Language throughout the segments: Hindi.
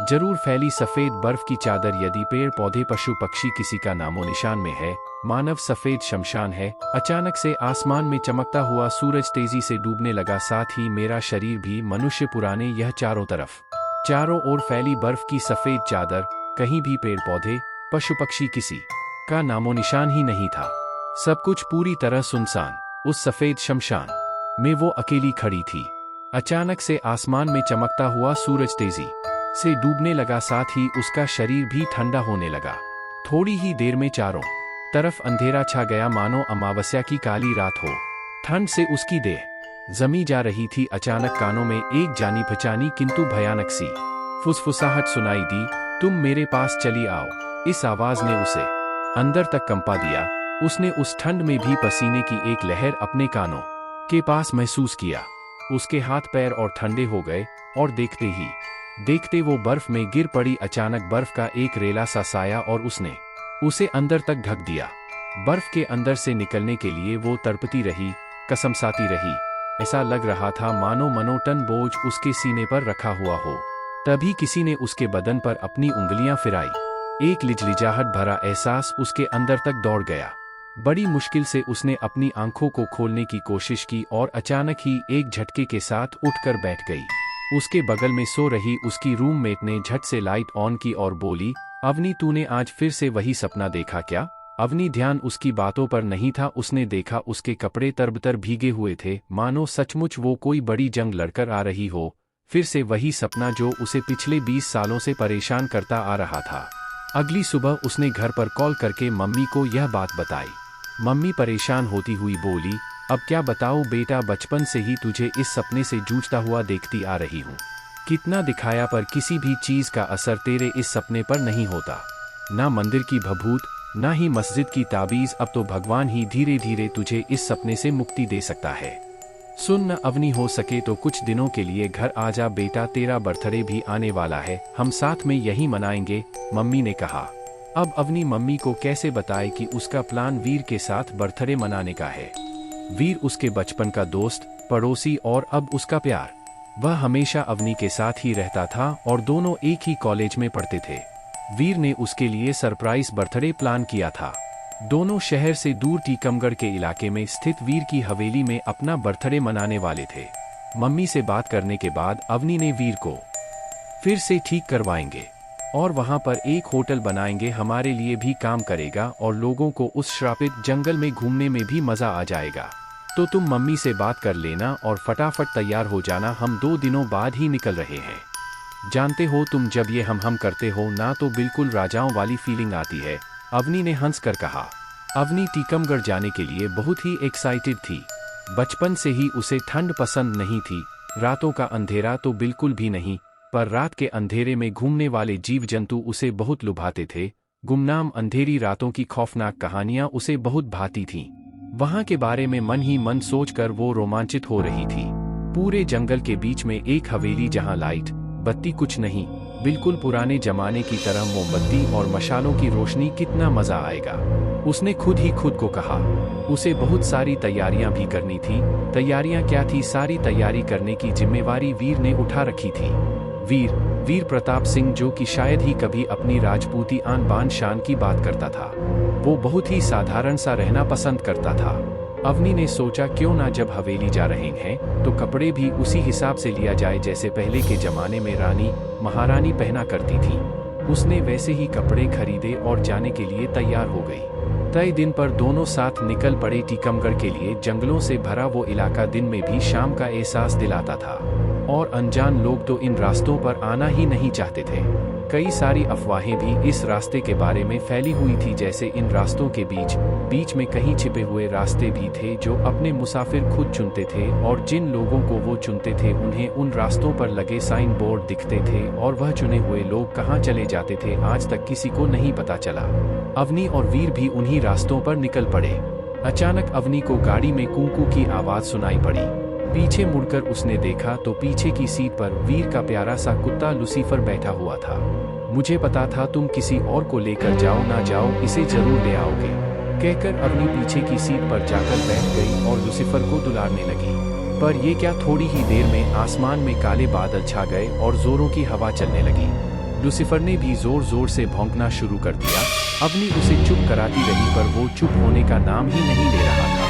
जरूर फैली सफेद बर्फ की चादर। यदि पेड़ पौधे पशु पक्षी किसी का नामो निशान में है, मानव सफेद शमशान है। अचानक से आसमान में चमकता हुआ सूरज तेजी से डूबने लगा, साथ ही मेरा शरीर भी। मनुष्य पुराने यह चारों ओर फैली बर्फ की सफेद चादर। कहीं भी पेड़ पौधे पशु पक्षी किसी का नामो निशान ही नहीं था। सब कुछ पूरी तरह सुनसान। उस सफेद शमशान में वो अकेली खड़ी थी। अचानक से आसमान में चमकता हुआ सूरज तेजी से डूबने लगा, साथ ही उसका शरीर भी ठंडा होने लगा। थोड़ी ही देर में चारों तरफ अंधेरा छा गया, मानो अमावस्या की काली रात हो। ठंड से उसकी देह जमी जा रही थी। अचानक कानों में एक जानी पहचानी किंतु भयानक सी फुसफुसाहट सुनाई दी, तुम मेरे पास चली आओ। इस आवाज ने उसे अंदर तक कंपा दिया। उसने उस ठंड में भी पसीने की एक लहर अपने कानों के पास महसूस किया। उसके हाथ पैर और ठंडे हो गए और देखते ही देखते वो बर्फ में गिर पड़ी। अचानक बर्फ का एक रेला सा साया और उसने उसे अंदर तक ढक दिया। बर्फ के अंदर से निकलने के लिए वो तड़पती रही, कसमसाती रही। ऐसा लग रहा था मानो मनोटन बोझ उसके सीने पर रखा हुआ हो। तभी किसी ने उसके बदन पर अपनी उंगलियां फिराई। एक लिजलिजाहट भरा एहसास उसके अंदर तक दौड़ गया। बड़ी मुश्किल से उसने अपनी आंखों को खोलने की कोशिश की और अचानक ही एक झटके के साथ उठकर बैठ गई। उसके बगल में सो रही उसकी रूममेट ने झट से लाइट ऑन की और बोली, अवनी तूने आज फिर से वही सपना देखा क्या? अवनी ध्यान उसकी बातों पर नहीं था। उसने देखा उसके कपड़े तरबतर भीगे हुए थे, मानो सचमुच वो कोई बड़ी जंग लड़कर आ रही हो। फिर से वही सपना जो उसे पिछले 20 सालों से परेशान करता आ रहा था। अगली सुबह उसने घर पर कॉल करके मम्मी को यह बात बताई। मम्मी परेशान होती हुई बोली, अब क्या बताऊं बेटा, बचपन से ही तुझे इस सपने से जूझता हुआ देखती आ रही हूँ। कितना दिखाया पर किसी भी चीज का असर तेरे इस सपने पर नहीं होता। ना मंदिर की भभूत, ना ही मस्जिद की ताबीज। अब तो भगवान ही धीरे धीरे तुझे इस सपने से मुक्ति दे सकता है। सुन न अवनी, हो सके तो कुछ दिनों के लिए घर आ जा बेटा, तेरा बर्थडे भी आने वाला है, हम साथ में यही मनाएंगे, मम्मी ने कहा। अब अवनी मम्मी को कैसे बताए कि उसका प्लान वीर के साथ बर्थडे मनाने का है। वीर उसके बचपन का दोस्त, पड़ोसी और अब उसका प्यार। वह हमेशा अवनी के साथ ही रहता था और दोनों एक ही कॉलेज में पढ़ते थे। वीर ने उसके लिए सरप्राइज बर्थडे प्लान किया था। दोनों शहर से दूर टीकमगढ़ के इलाके में स्थित वीर की हवेली में अपना बर्थडे मनाने वाले थे। मम्मी से बात करने के बाद अवनी ने वीर को फिर से ठीक करवाएंगे और वहां पर एक होटल बनाएंगे, हमारे लिए भी काम करेगा और लोगों को उस श्रापित जंगल में घूमने में भी मजा आ जाएगा। तो तुम मम्मी से बात कर लेना और फटाफट तैयार हो जाना, हम 2 दिनों बाद ही निकल रहे हैं। जानते हो तुम जब ये हम करते हो ना तो बिल्कुल राजाओं वाली फीलिंग आती है, अवनी ने हंस कर कहा। अवनी टीकमगढ़ जाने के लिए बहुत ही एक्साइटेड थी। बचपन से ही उसे ठंड पसंद नहीं थी, रातों का अंधेरा तो बिल्कुल भी नहीं, पर रात के अंधेरे में घूमने वाले जीव जंतु उसे बहुत लुभाते थे। गुमनाम अंधेरी रातों की खौफनाक कहानियां उसे बहुत भाती थीं। वहां के बारे में मन ही मन सोचकर वो रोमांचित हो रही थी। पूरे जंगल के बीच में एक हवेली जहां लाइट बत्ती कुछ नहीं, बिल्कुल पुराने जमाने की तरह मोमबत्ती और मशालों की रोशनी, कितना मजा आएगा। उसने खुद ही खुद को कहा। उसे बहुत सारी तैयारियां भी करनी थी। तैयारियां क्या थी? सारी तैयारी करने की जिम्मेवारी वीर ने उठा रखी थी। वीर प्रताप सिंह, जो कि शायद ही कभी अपनी राजपूती आन बान शान की बात करता था। वो बहुत ही साधारण सा रहना पसंद करता था। अवनी ने सोचा क्यों ना जब हवेली जा रहे हैं तो कपड़े भी उसी हिसाब से लिया जाए जैसे पहले के जमाने में रानी महारानी पहना करती थी। उसने वैसे ही कपड़े खरीदे और जाने के लिए तैयार हो गई। तय दिन पर दोनों साथ निकल पड़े टीकमगढ़ के लिए। जंगलों से भरा वो इलाका दिन में भी शाम का एहसास दिलाता था और अनजान लोग तो इन रास्तों पर आना ही नहीं चाहते थे। कई सारी अफवाहें भी इस रास्ते के बारे में फैली हुई थी, जैसे इन रास्तों के बीच में कहीं छिपे हुए रास्ते भी थे जो अपने मुसाफिर खुद चुनते थे और जिन लोगों को वो चुनते थे उन्हें उन रास्तों पर लगे साइन बोर्ड दिखते थे और वह चुने हुए लोग कहाँ चले जाते थे आज तक किसी को नहीं पता चला। अवनी और वीर भी उन्हीं रास्तों पर निकल पड़े। अचानक अवनी को गाड़ी में कूकू की आवाज सुनाई पड़ी। पीछे मुड़कर उसने देखा तो पीछे की सीट पर वीर का प्यारा सा कुत्ता लूसीफर बैठा हुआ था। मुझे पता था तुम किसी और को लेकर जाओ ना जाओ, इसे जरूर ले आओगे, कहकर अवनी पीछे की सीट पर जाकर बैठ गई और लूसीफर को दुलारने लगी। पर ये क्या, थोड़ी ही देर में आसमान में काले बादल छा गए और जोरों की हवा चलने लगी। लूसीफर ने भी जोर जोर से भौंकना शुरू कर दिया। अवनी उसे चुप कराती रही पर वो चुप होने का नाम ही नहीं ले रहा था।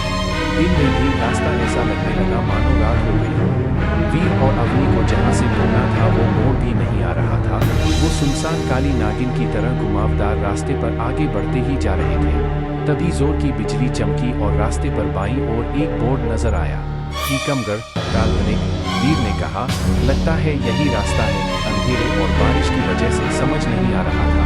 दिन में भी रास्ता ऐसा लगने लगा मानो रात हो गई हो। वीर और अवनी को जहाँ से मुड़ना था वो मोड़ भी नहीं आ रहा था। वो सुनसान काली नागिन की तरह घुमावदार रास्ते पर आगे बढ़ते ही जा रहे थे। तभी जोर की बिजली चमकी और रास्ते पर बाईं ओर एक बोर्ड नजर आया, टीकमगढ़ काल्पनिक। वीर ने कहा, लगता है यही रास्ता है। अंधेरे और बारिश की वजह से समझ नहीं आ रहा था,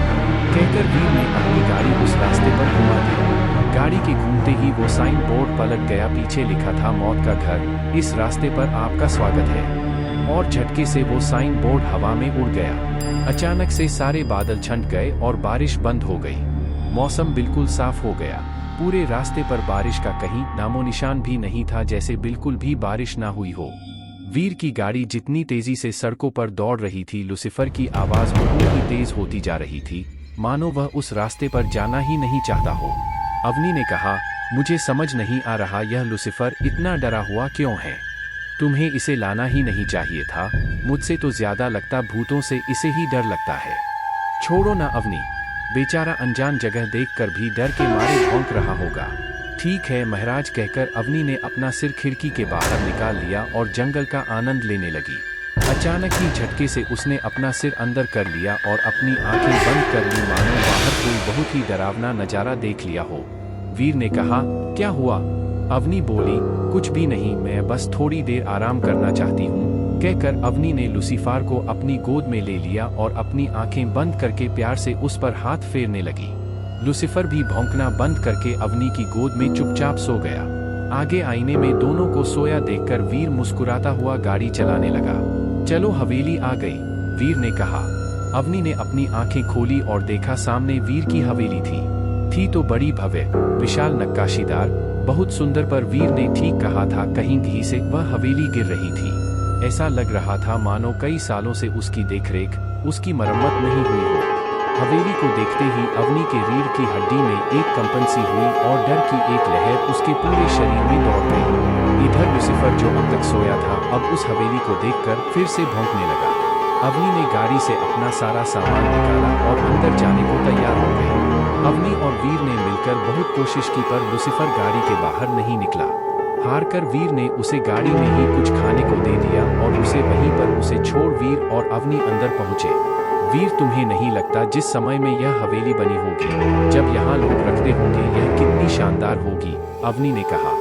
कहकर वीर ने अपनी गाड़ी उस रास्ते पर घुमा दी। गाड़ी के घूमते ही वो साइन बोर्ड पलट गया। पीछे लिखा था, मौत का घर, इस रास्ते पर आपका स्वागत है। और झटके से वो साइन बोर्ड हवा में उड़ गया। अचानक से सारे बादल छंट गए और बारिश बंद हो गई। मौसम बिल्कुल साफ हो गया। पूरे रास्ते पर बारिश का कहीं नामोनिशान भी नहीं था, जैसे बिल्कुल भी बारिश ना हुई हो। वीर की गाड़ी जितनी तेजी से सड़कों पर दौड़ रही थी, लूसीफर की आवाज उतनी ही तेज होती जा रही थी, मानो वह उस रास्ते पर जाना ही नहीं चाहता हो। अवनी ने कहा, मुझे समझ नहीं आ रहा यह लूसीफर इतना डरा हुआ क्यों है। तुम्हें इसे लाना ही नहीं चाहिए था। मुझसे तो ज्यादा लगता भूतों से इसे ही डर लगता है। छोड़ो ना अवनी, बेचारा अनजान जगह देखकर भी डर के मारे भौंक रहा होगा। ठीक है महाराज, कहकर अवनी ने अपना सिर खिड़की के बाहर निकाल लिया और जंगल का आनंद लेने लगी। अचानक ही झटके से उसने अपना सिर अंदर कर लिया और अपनी आंखें बंद कर ली, मानो बाहर कोई बहुत ही डरावना नजारा देख लिया हो। वीर ने कहा, क्या हुआ? अवनी बोली, कुछ भी नहीं, मैं बस थोड़ी देर आराम करना चाहती हूँ, कहकर अवनी ने लूसीफर को अपनी गोद में ले लिया और अपनी आंखें बंद करके प्यार से उस पर हाथ फेरने लगी। लूसीफर भी भौंकना बंद करके अवनी की गोद में चुपचाप सो गया। आगे आईने में दोनों को सोया देखकर वीर मुस्कुराता हुआ गाड़ी चलाने लगा। चलो हवेली आ गई, वीर ने कहा। अवनी ने अपनी आंखें खोली और देखा सामने वीर की हवेली थी तो बड़ी भव्य विशाल नक्काशीदार, बहुत सुंदर, पर वीर ने ठीक कहा था, कहीं कहीं से वह हवेली गिर रही थी। ऐसा लग रहा था मानो कई सालों से उसकी देखरेख, उसकी मरम्मत नहीं हुई हो। हवेली को देखते ही अवनी के रीढ़ की हड्डी में एक कंपन सी हुई और डर की एक लहर उसके पूरे शरीर में दौड़ गई। इधर लूसीफर जो अब तक सोया था, अब उस हवेली को देखकर फिर से भौंकने लगा। अवनी ने गाड़ी से अपना सारा सामान निकाला और अंदर जाने को तैयार हो गई। अवनी और वीर ने मिलकर बहुत कोशिश की पर लूसीफर गाड़ी के बाहर नहीं निकला। हार कर वीर ने उसे गाड़ी में ही कुछ खाने को दे दिया और उसे वहीं पर उसे छोड़ वीर और अवनी अंदर पहुंचे। वीर, तुम्हें नहीं लगता जिस समय में यह हवेली बनी होगी, जब यहाँ लोग रखते होंगे, यह कितनी शानदार होगी? अवनी ने कहा।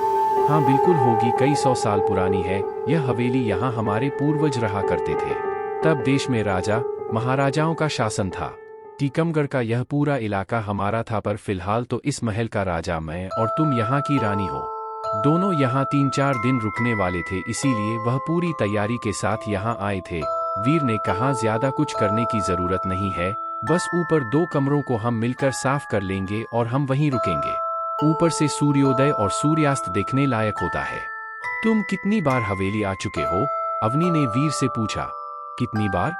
हाँ बिल्कुल होगी, कई 100 साल पुरानी है यह हवेली, यहाँ हमारे पूर्वज रहा करते थे। तब देश में राजा महाराजाओं का शासन था। टीकमगढ़ का यह पूरा इलाका हमारा था, पर फिलहाल तो इस महल का राजा मैं और तुम यहाँ की रानी हो। दोनों यहाँ 3-4 दिन रुकने वाले थे, इसीलिए वह पूरी तैयारी के साथ यहाँ आए थे। वीर ने कहा, ज्यादा कुछ करने की जरूरत नहीं है, बस ऊपर 2 कमरों को हम मिलकर साफ कर लेंगे और हम वहीं रुकेंगे। ऊपर से सूर्योदय और सूर्यास्त देखने लायक होता है। तुम कितनी बार हवेली आ चुके हो? अवनी ने वीर से पूछा। कितनी बार?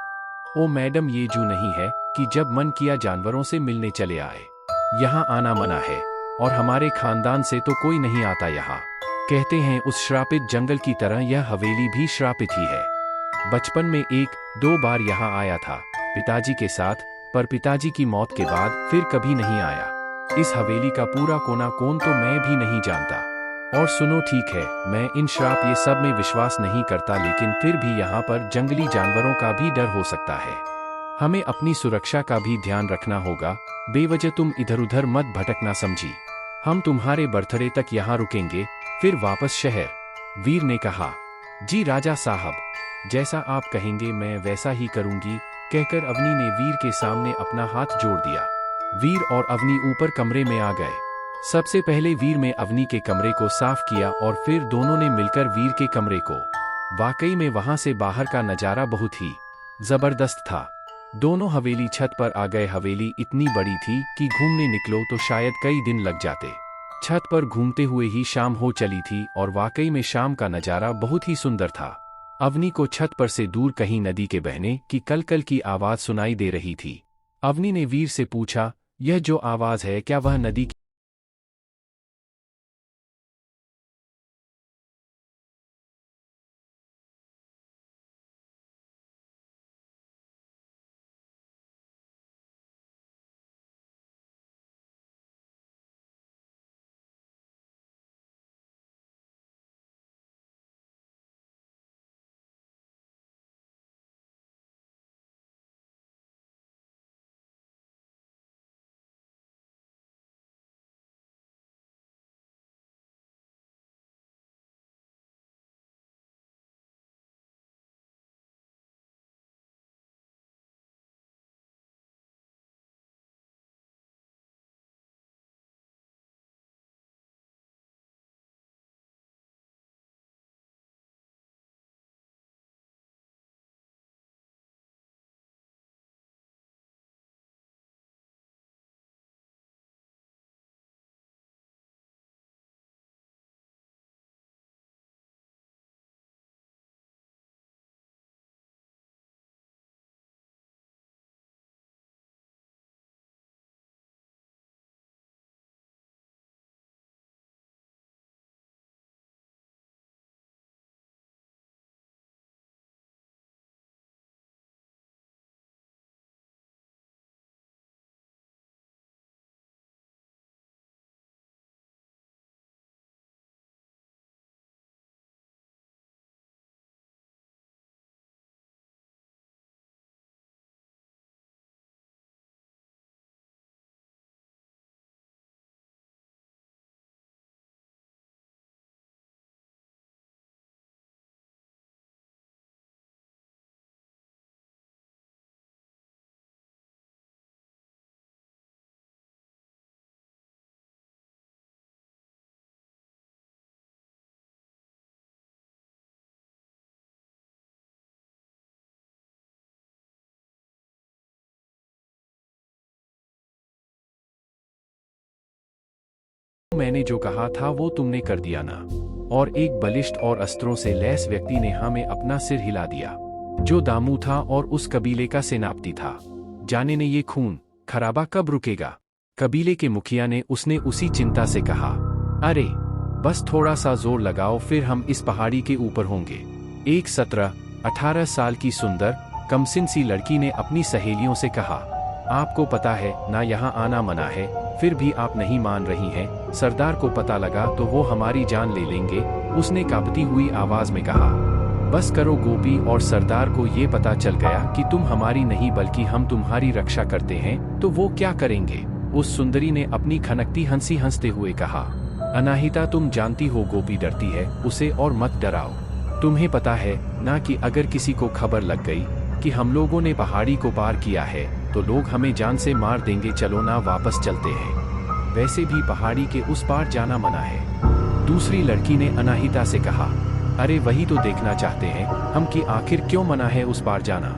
ओ मैडम, ये जू नहीं है कि जब मन किया जानवरों से मिलने चले आए। यहाँ आना मना है और हमारे खानदान से तो कोई नहीं आता यहाँ। कहते हैं उस श्रापित जंगल की तरह यह हवेली भी श्रापित ही है। बचपन में 1-2 बार यहाँ आया था पिताजी के साथ, पर पिताजी की मौत के बाद फिर कभी नहीं आया। इस हवेली का पूरा कोना कोन तो मैं भी नहीं जानता। और सुनो, ठीक है, मैं इन श्राप ये सब में विश्वास नहीं करता, लेकिन फिर भी यहाँ पर जंगली जानवरों का भी डर हो सकता है। हमें अपनी सुरक्षा का भी ध्यान रखना होगा। बेवजह तुम इधर उधर मत भटकना, समझी? हम तुम्हारे बर्थडे तक यहाँ रुकेंगे, फिर वापस शहर। वीर ने कहा। जी राजा साहब, जैसा आप कहेंगे मैं वैसा ही करूंगी, कहकर अवनी ने वीर के सामने अपना हाथ जोड़ दिया। वीर और अवनी ऊपर कमरे में आ गए। सबसे पहले वीर ने अवनी के कमरे को साफ किया और फिर दोनों ने मिलकर वीर के कमरे को। वाकई में वहां से बाहर का नजारा बहुत ही जबरदस्त था। दोनों हवेली छत पर आ गए। हवेली इतनी बड़ी थी कि घूमने निकलो तो शायद कई दिन लग जाते। छत पर घूमते हुए ही शाम हो चली थी और वाकई में शाम का नजारा बहुत ही सुंदर था। अवनी को छत पर से दूर कहीं नदी के बहने की कलकल की आवाज सुनाई दे रही थी। अवनी ने वीर से पूछा, यह जो आवाज है क्या वह नदी की मैंने जो कहा था वो तुमने कर दिया ना? और एक बलिष्ठ और अस्त्रों से लैस व्यक्ति ने हमें अपना सिर हिला दिया, जो दामू था और उस कबीले का सेनापति था। जाने ने ये खून खराबा कब रुकेगा? कबीले के मुखिया ने उसने उसी चिंता से कहा। अरे बस थोड़ा सा जोर लगाओ, फिर हम इस पहाड़ी के ऊपर होंगे। एक 17-18 साल की सुंदर कमसिन सी लड़की ने अपनी सहेलियों से कहा। आपको पता है ना यहाँ आना मना है, फिर भी आप नहीं मान रही हैं। सरदार को पता लगा तो वो हमारी जान ले लेंगे, उसने कांपती हुई आवाज में कहा। बस करो गोपी, और सरदार को ये पता चल गया कि तुम हमारी नहीं बल्कि हम तुम्हारी रक्षा करते हैं तो वो क्या करेंगे? उस सुंदरी ने अपनी खनकती हंसी हंसते हुए कहा। अनाहिता, तुम जानती हो गोपी डरती है, उसे और मत डराओ। तुम्हें पता है ना कि अगर किसी को खबर लग गई कि हम लोगों ने पहाड़ी को पार किया है तो लोग हमें जान से मार देंगे। चलो ना वापस चलते हैं, वैसे भी पहाड़ी के उस पार जाना मना है। दूसरी लड़की ने अनाहिता से कहा। अरे वही तो देखना चाहते हैं हम कि आखिर क्यों मना है उस पार जाना,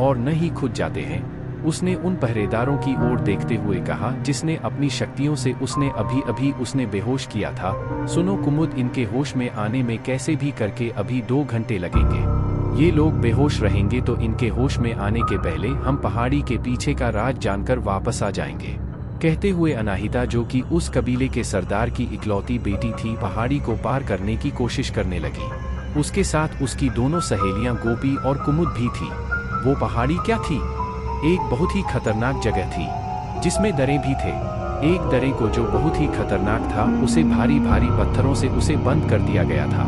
और न ही खुद जाते हैं। उसने उन पहरेदारों की ओर देखते हुए कहा जिसने अपनी शक्तियों से उसने अभी उसने बेहोश किया था। सुनो कुमुद, इनके होश में आने में कैसे भी करके अभी 2 घंटे लगेंगे। ये लोग बेहोश रहेंगे तो इनके होश में आने के पहले हम पहाड़ी के पीछे का राज जानकर वापस आ जाएंगे। कहते हुए अनाहिता, जो कि उस कबीले के सरदार की इकलौती बेटी थी, पहाड़ी को पार करने की कोशिश करने लगी। उसके साथ उसकी दोनों सहेलियां गोपी और कुमुद भी थी। वो पहाड़ी क्या थी? एक बहुत ही खतरनाक जगह थी जिसमें दरें भी थे। एक दरे को जो बहुत ही खतरनाक था, उसे भारी भारी पत्थरों से उसे बंद कर दिया गया था।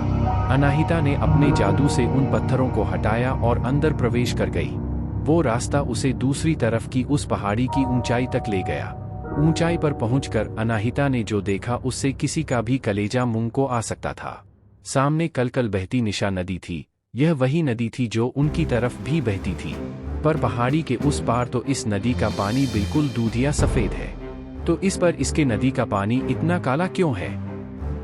अनाहिता ने अपने जादू से उन पत्थरों को हटाया और अंदर प्रवेश कर गई। वो रास्ता उसे दूसरी तरफ की उस पहाड़ी की ऊंचाई तक ले गया। ऊंचाई पर पहुंचकर अनाहिता ने जो देखा उससे किसी का भी कलेजा मुंह को आ सकता था। सामने कलकल बहती निशा नदी थी। यह वही नदी थी जो उनकी तरफ भी बहती थी, पर पहाड़ी के उस पार तो इस नदी का पानी बिल्कुल दूधिया सफेद है। तो इस पर इसके नदी का पानी इतना काला क्यों है?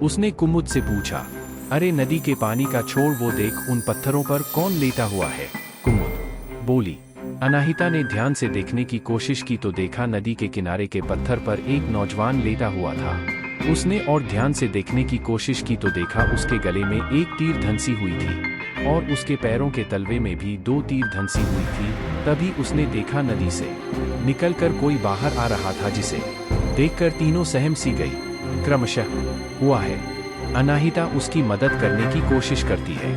उसने कुमुद से पूछा। अरे नदी के पानी का छोड़, वो देख उन पत्थरों पर कौन लेटा हुआ है, कुमुद बोली। अनाहिता ने ध्यान से देखने की कोशिश की तो देखा नदी के किनारे के पत्थर पर एक नौजवान लेटा हुआ था। उसने और ध्यान से देखने की कोशिश की तो देखा उसके गले में एक तीर धंसी हुई थी और उसके पैरों के तलवे में भी 2 तीर धंसी हुई थी। तभी उसने देखा नदी से निकलकर कोई बाहर आ रहा था, जिसे देखकर तीनों सहम सी गई। क्रमशः हुआ है। अनाहिता उसकी मदद करने की कोशिश करती है।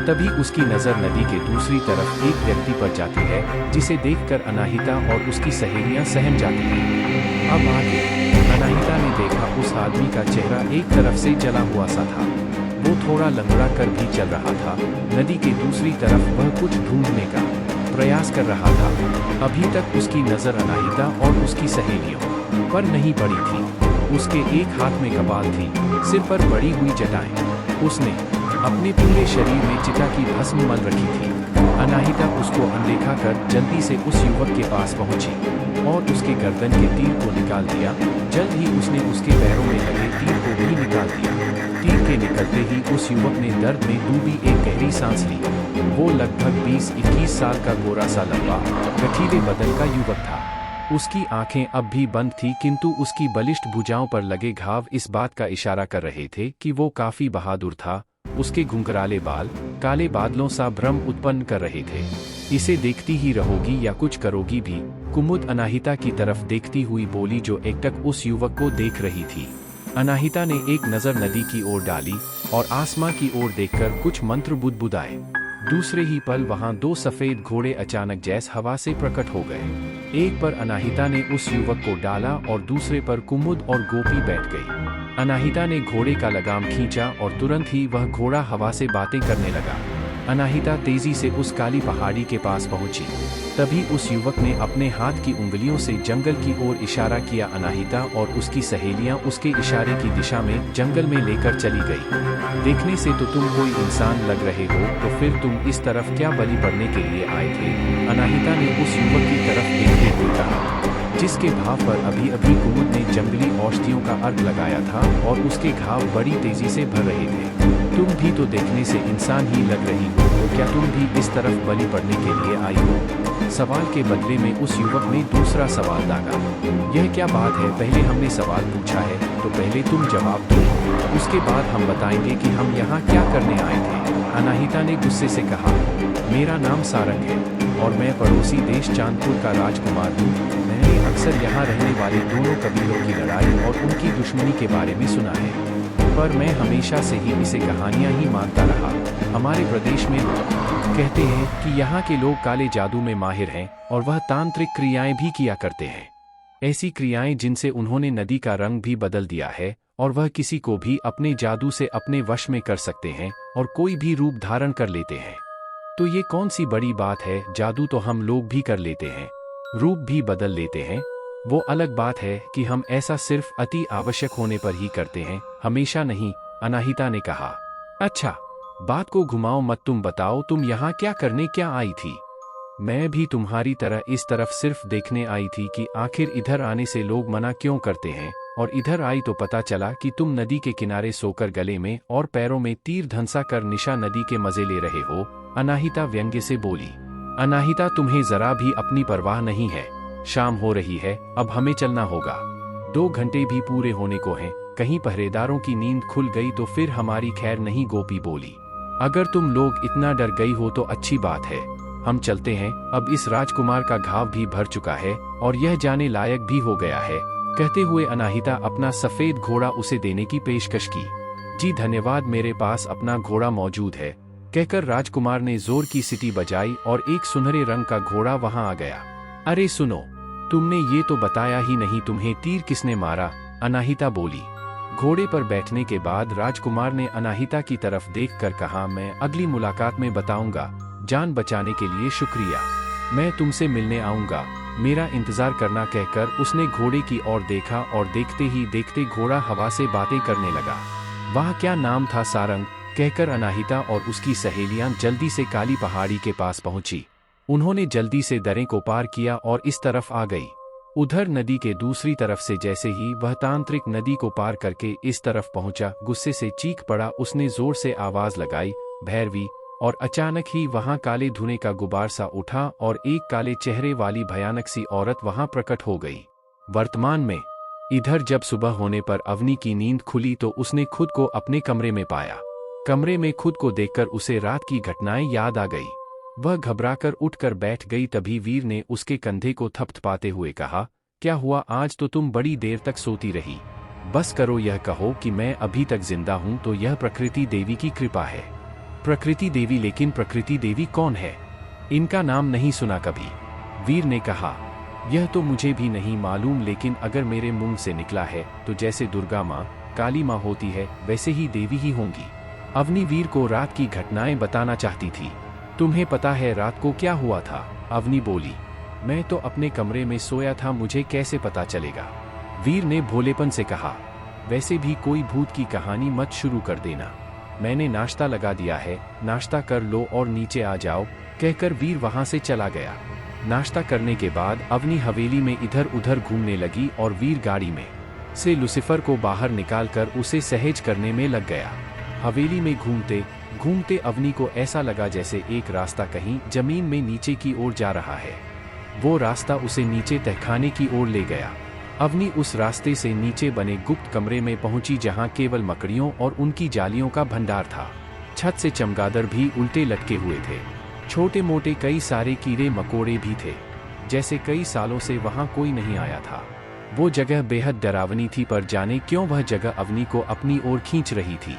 तभी उसकी नज़र नदी के दूसरी तरफ एक व्यक्ति पर जाती है, जिसे देखकर अनाहिता और उसकी सहेलियां सहम जाती हैं। अब आगे अनाहिता ने देखा उस आदमी का चेहरा एक तरफ से जला हुआ सा था। वो थोड़ा लंगड़ा कर भी चल रहा था। नदी के दूसरी तरफ वह कुछ ढूंढने का प्रयास कर रहा था। अभी तक उसकी नज़र अनाहिता और उसकी सहेलियों पर नहीं पड़ी थी। उसके एक हाथ में कपाल थी, सिर पर बड़ी हुई जटाएं। उसने अपने पूरे शरीर में चिता की भस्म मल रखी थी। अनाहिता उसको अनदेखा कर जल्दी से उस युवक के पास पहुंची और उसके गर्दन के तीर को निकाल दिया। जल्द ही उसने उसके पैरों में लगे तीर को भी निकाल दिया। तीर के निकलते ही उस युवक ने दर्द में डूबी एक गहरी सांस ली। वो लगभग 20-21 साल का गोरा सा लंबा गठीले बदन का युवक था। उसकी आंखें अब भी बंद थी, किंतु उसकी बलिष्ठ भुजाओं पर लगे घाव इस बात का इशारा कर रहे थे कि वो काफी बहादुर था। उसके घुंघराले बाल काले बादलों सा भ्रम उत्पन्न कर रहे थे। इसे देखती ही रहोगी या कुछ करोगी भी? कुमुद अनाहिता की तरफ देखती हुई बोली, जो एकटक उस युवक को देख रही थी। अनाहिता ने एक नजर नदी की ओर डाली और आसमां की ओर देखकर कुछ मंत्र बुदबुदाए। दूसरे ही पल वहां 2 सफेद घोड़े अचानक जैसे हवा से प्रकट हो गए। एक पर अनाहिता ने उस युवक को डाला और दूसरे पर कुमुद और गोपी बैठ गई। अनाहिता ने घोड़े का लगाम खींचा और तुरंत ही वह घोड़ा हवा से बातें करने लगा। अनाहिता तेजी से उस काली पहाड़ी के पास पहुंची। तभी उस युवक ने अपने हाथ की उंगलियों से जंगल की ओर इशारा किया। अनाहिता और उसकी सहेलियां उसके इशारे की दिशा में जंगल में लेकर चली गई। देखने से तो तुम कोई इंसान लग रहे हो, तो फिर तुम इस तरफ क्या बलि पड़ने के लिए आए थे? अनाहिता ने उस युवक की तरफ देखते हुए कहा, जिसके भाव पर अभी अभी कुमुद ने जंगली औषधियों का अर्घ लगाया था और उसके घाव बड़ी तेजी से भर रहे थे। तुम भी तो देखने से इंसान ही लग रही हो, तो क्या तुम भी इस तरफ बलि पड़ने के लिए आई हो? सवाल के बदले में उस युवक ने दूसरा सवाल दागा। यह क्या बात है, पहले हमने सवाल पूछा है तो पहले तुम जवाब दो, उसके बाद हम बताएंगे कि हम यहाँ क्या करने आए थे। अनाहिता ने गुस्से से कहा, मेरा नाम सारंग है और मैं पड़ोसी देश चांदपुर का राजकुमार हूँ। मैंने अक्सर यहाँ रहने वाले दोनों कबीलों की लड़ाई और उनकी दुश्मनी के बारे में सुना है, पर मैं हमेशा से ही इसे कहानियाँ ही मानता रहा। हमारे प्रदेश में कहते हैं कि यहाँ के लोग काले जादू में माहिर हैं और वह तांत्रिक क्रियाएं भी किया करते हैं। ऐसी क्रियाएं जिनसे उन्होंने नदी का रंग भी बदल दिया है और वह किसी को भी अपने जादू से अपने वश में कर सकते हैं और कोई भी रूप धारण कर लेते हैं। तो ये कौन सी बड़ी बात है, जादू तो हम लोग भी कर लेते हैं, रूप भी बदल लेते हैं। वो अलग बात है कि हम ऐसा सिर्फ अति आवश्यक होने पर ही करते हैं, हमेशा नहीं, अनाहिता ने कहा। अच्छा, बात को घुमाओ मत, तुम बताओ तुम यहाँ क्या करने क्या आई थी? मैं भी तुम्हारी तरह इस तरफ सिर्फ देखने आई थी कि आखिर इधर आने से लोग मना क्यों करते हैं, और इधर आई तो पता चला कि तुम नदी के किनारे सोकर गले में और पैरों में तीर धंसा कर निशा नदी के मजे ले रहे हो, अनाहिता व्यंग्य से बोली। अनाहिता, तुम्हें जरा भी अपनी परवाह नहीं है, शाम हो रही है, अब हमें चलना होगा। 2 घंटे भी पूरे होने को हैं, कहीं पहरेदारों की नींद खुल गई तो फिर हमारी खैर नहीं, गोपी बोली। अगर तुम लोग इतना डर गई हो तो अच्छी बात है, हम चलते हैं, अब इस राजकुमार का घाव भी भर चुका है और यह जाने लायक भी हो गया है। कहते हुए अनाहिता अपना सफेद घोड़ा उसे देने की पेशकश की। जी धन्यवाद, मेरे पास अपना घोड़ा मौजूद है, कहकर राजकुमार ने जोर की सीटी बजाई और एक सुनहरे रंग का घोड़ा वहां आ गया। अरे सुनो, तुमने ये तो बताया ही नहीं, तुम्हें तीर किसने मारा? अनाहिता बोली। घोड़े पर बैठने के बाद राजकुमार ने अनाहिता की तरफ देखकर कहा, मैं अगली मुलाकात में बताऊंगा, जान बचाने के लिए शुक्रिया, मैं तुमसे मिलने आऊंगा, मेरा इंतजार करना, कहकर उसने घोड़े की ओर देखा और देखते ही देखते घोड़ा हवा से बातें करने लगा। वाह, क्या नाम था, सारंग, कहकर अनाहिता और उसकी सहेलियां जल्दी से काली पहाड़ी के पास पहुंची। उन्होंने जल्दी से दरें को पार किया और इस तरफ आ गई। उधर नदी के दूसरी तरफ से जैसे ही वह तांत्रिक नदी को पार करके इस तरफ पहुंचा, गुस्से से चीख पड़ा, उसने जोर से आवाज लगाई, भैरवी, और अचानक ही वहां काले धुएं का गुबार सा उठा और एक काले चेहरे वाली भयानक सी औरत वहां प्रकट हो गई। वर्तमान में इधर जब सुबह होने पर अवनी की नींद खुली तो उसने खुद को अपने कमरे में पाया। कमरे में खुद को देखकर उसे रात की घटनाएं याद आ गई। वह घबराकर उठकर बैठ गई। तभी वीर ने उसके कंधे को थपथपाते हुए कहा, क्या हुआ, आज तो तुम बड़ी देर तक सोती रही, बस करो, यह कहो कि मैं अभी तक जिंदा हूं तो यह प्रकृति देवी की कृपा है। प्रकृति देवी? लेकिन प्रकृति देवी कौन है? इनका नाम नहीं सुना कभी। वीर ने कहा, यह तो मुझे भी नहीं मालूम, लेकिन अगर मेरे मुंह से निकला है तो जैसे दुर्गा माँ, काली माँ होती है वैसे ही देवी ही होंगी। अवनी वीर को रात की घटनाएं बताना चाहती थी। तुम्हें पता है रात को क्या हुआ था? अवनी बोली। मैं तो अपने कमरे में सोया था, मुझे कैसे पता चलेगा? वीर ने भोलेपन से कहा। वैसे भी कोई भूत की कहानी मत शुरू कर देना, मैंने नाश्ता लगा दिया है, नाश्ता कर लो और नीचे आ जाओ, कहकर वीर वहां से चला गया। नाश्ता करने के बाद अवनी हवेली में इधर उधर घूमने लगी और वीर गाड़ी में से लुसिफर को बाहर निकालकर उसे सहेज करने में लग गया। हवेली में घूमते घूमते अवनी को ऐसा लगा जैसे एक रास्ता कहीं जमीन में नीचे की ओर जा रहा है। वो रास्ता उसे नीचे तहखाने की ओर ले गया। अवनी उस रास्ते से नीचे बने गुप्त कमरे में पहुंची जहां केवल मकड़ियों और उनकी जालियों का भंडार था। छत से चमगादड़ भी उल्टे लटके हुए थे। छोटे मोटे कई सारे कीड़े मकोड़े भी थे, जैसे कई सालों से वहां कोई नहीं आया था। वो जगह बेहद डरावनी थी, पर जाने क्यों वह जगह अवनी को अपनी ओर खींच रही थी।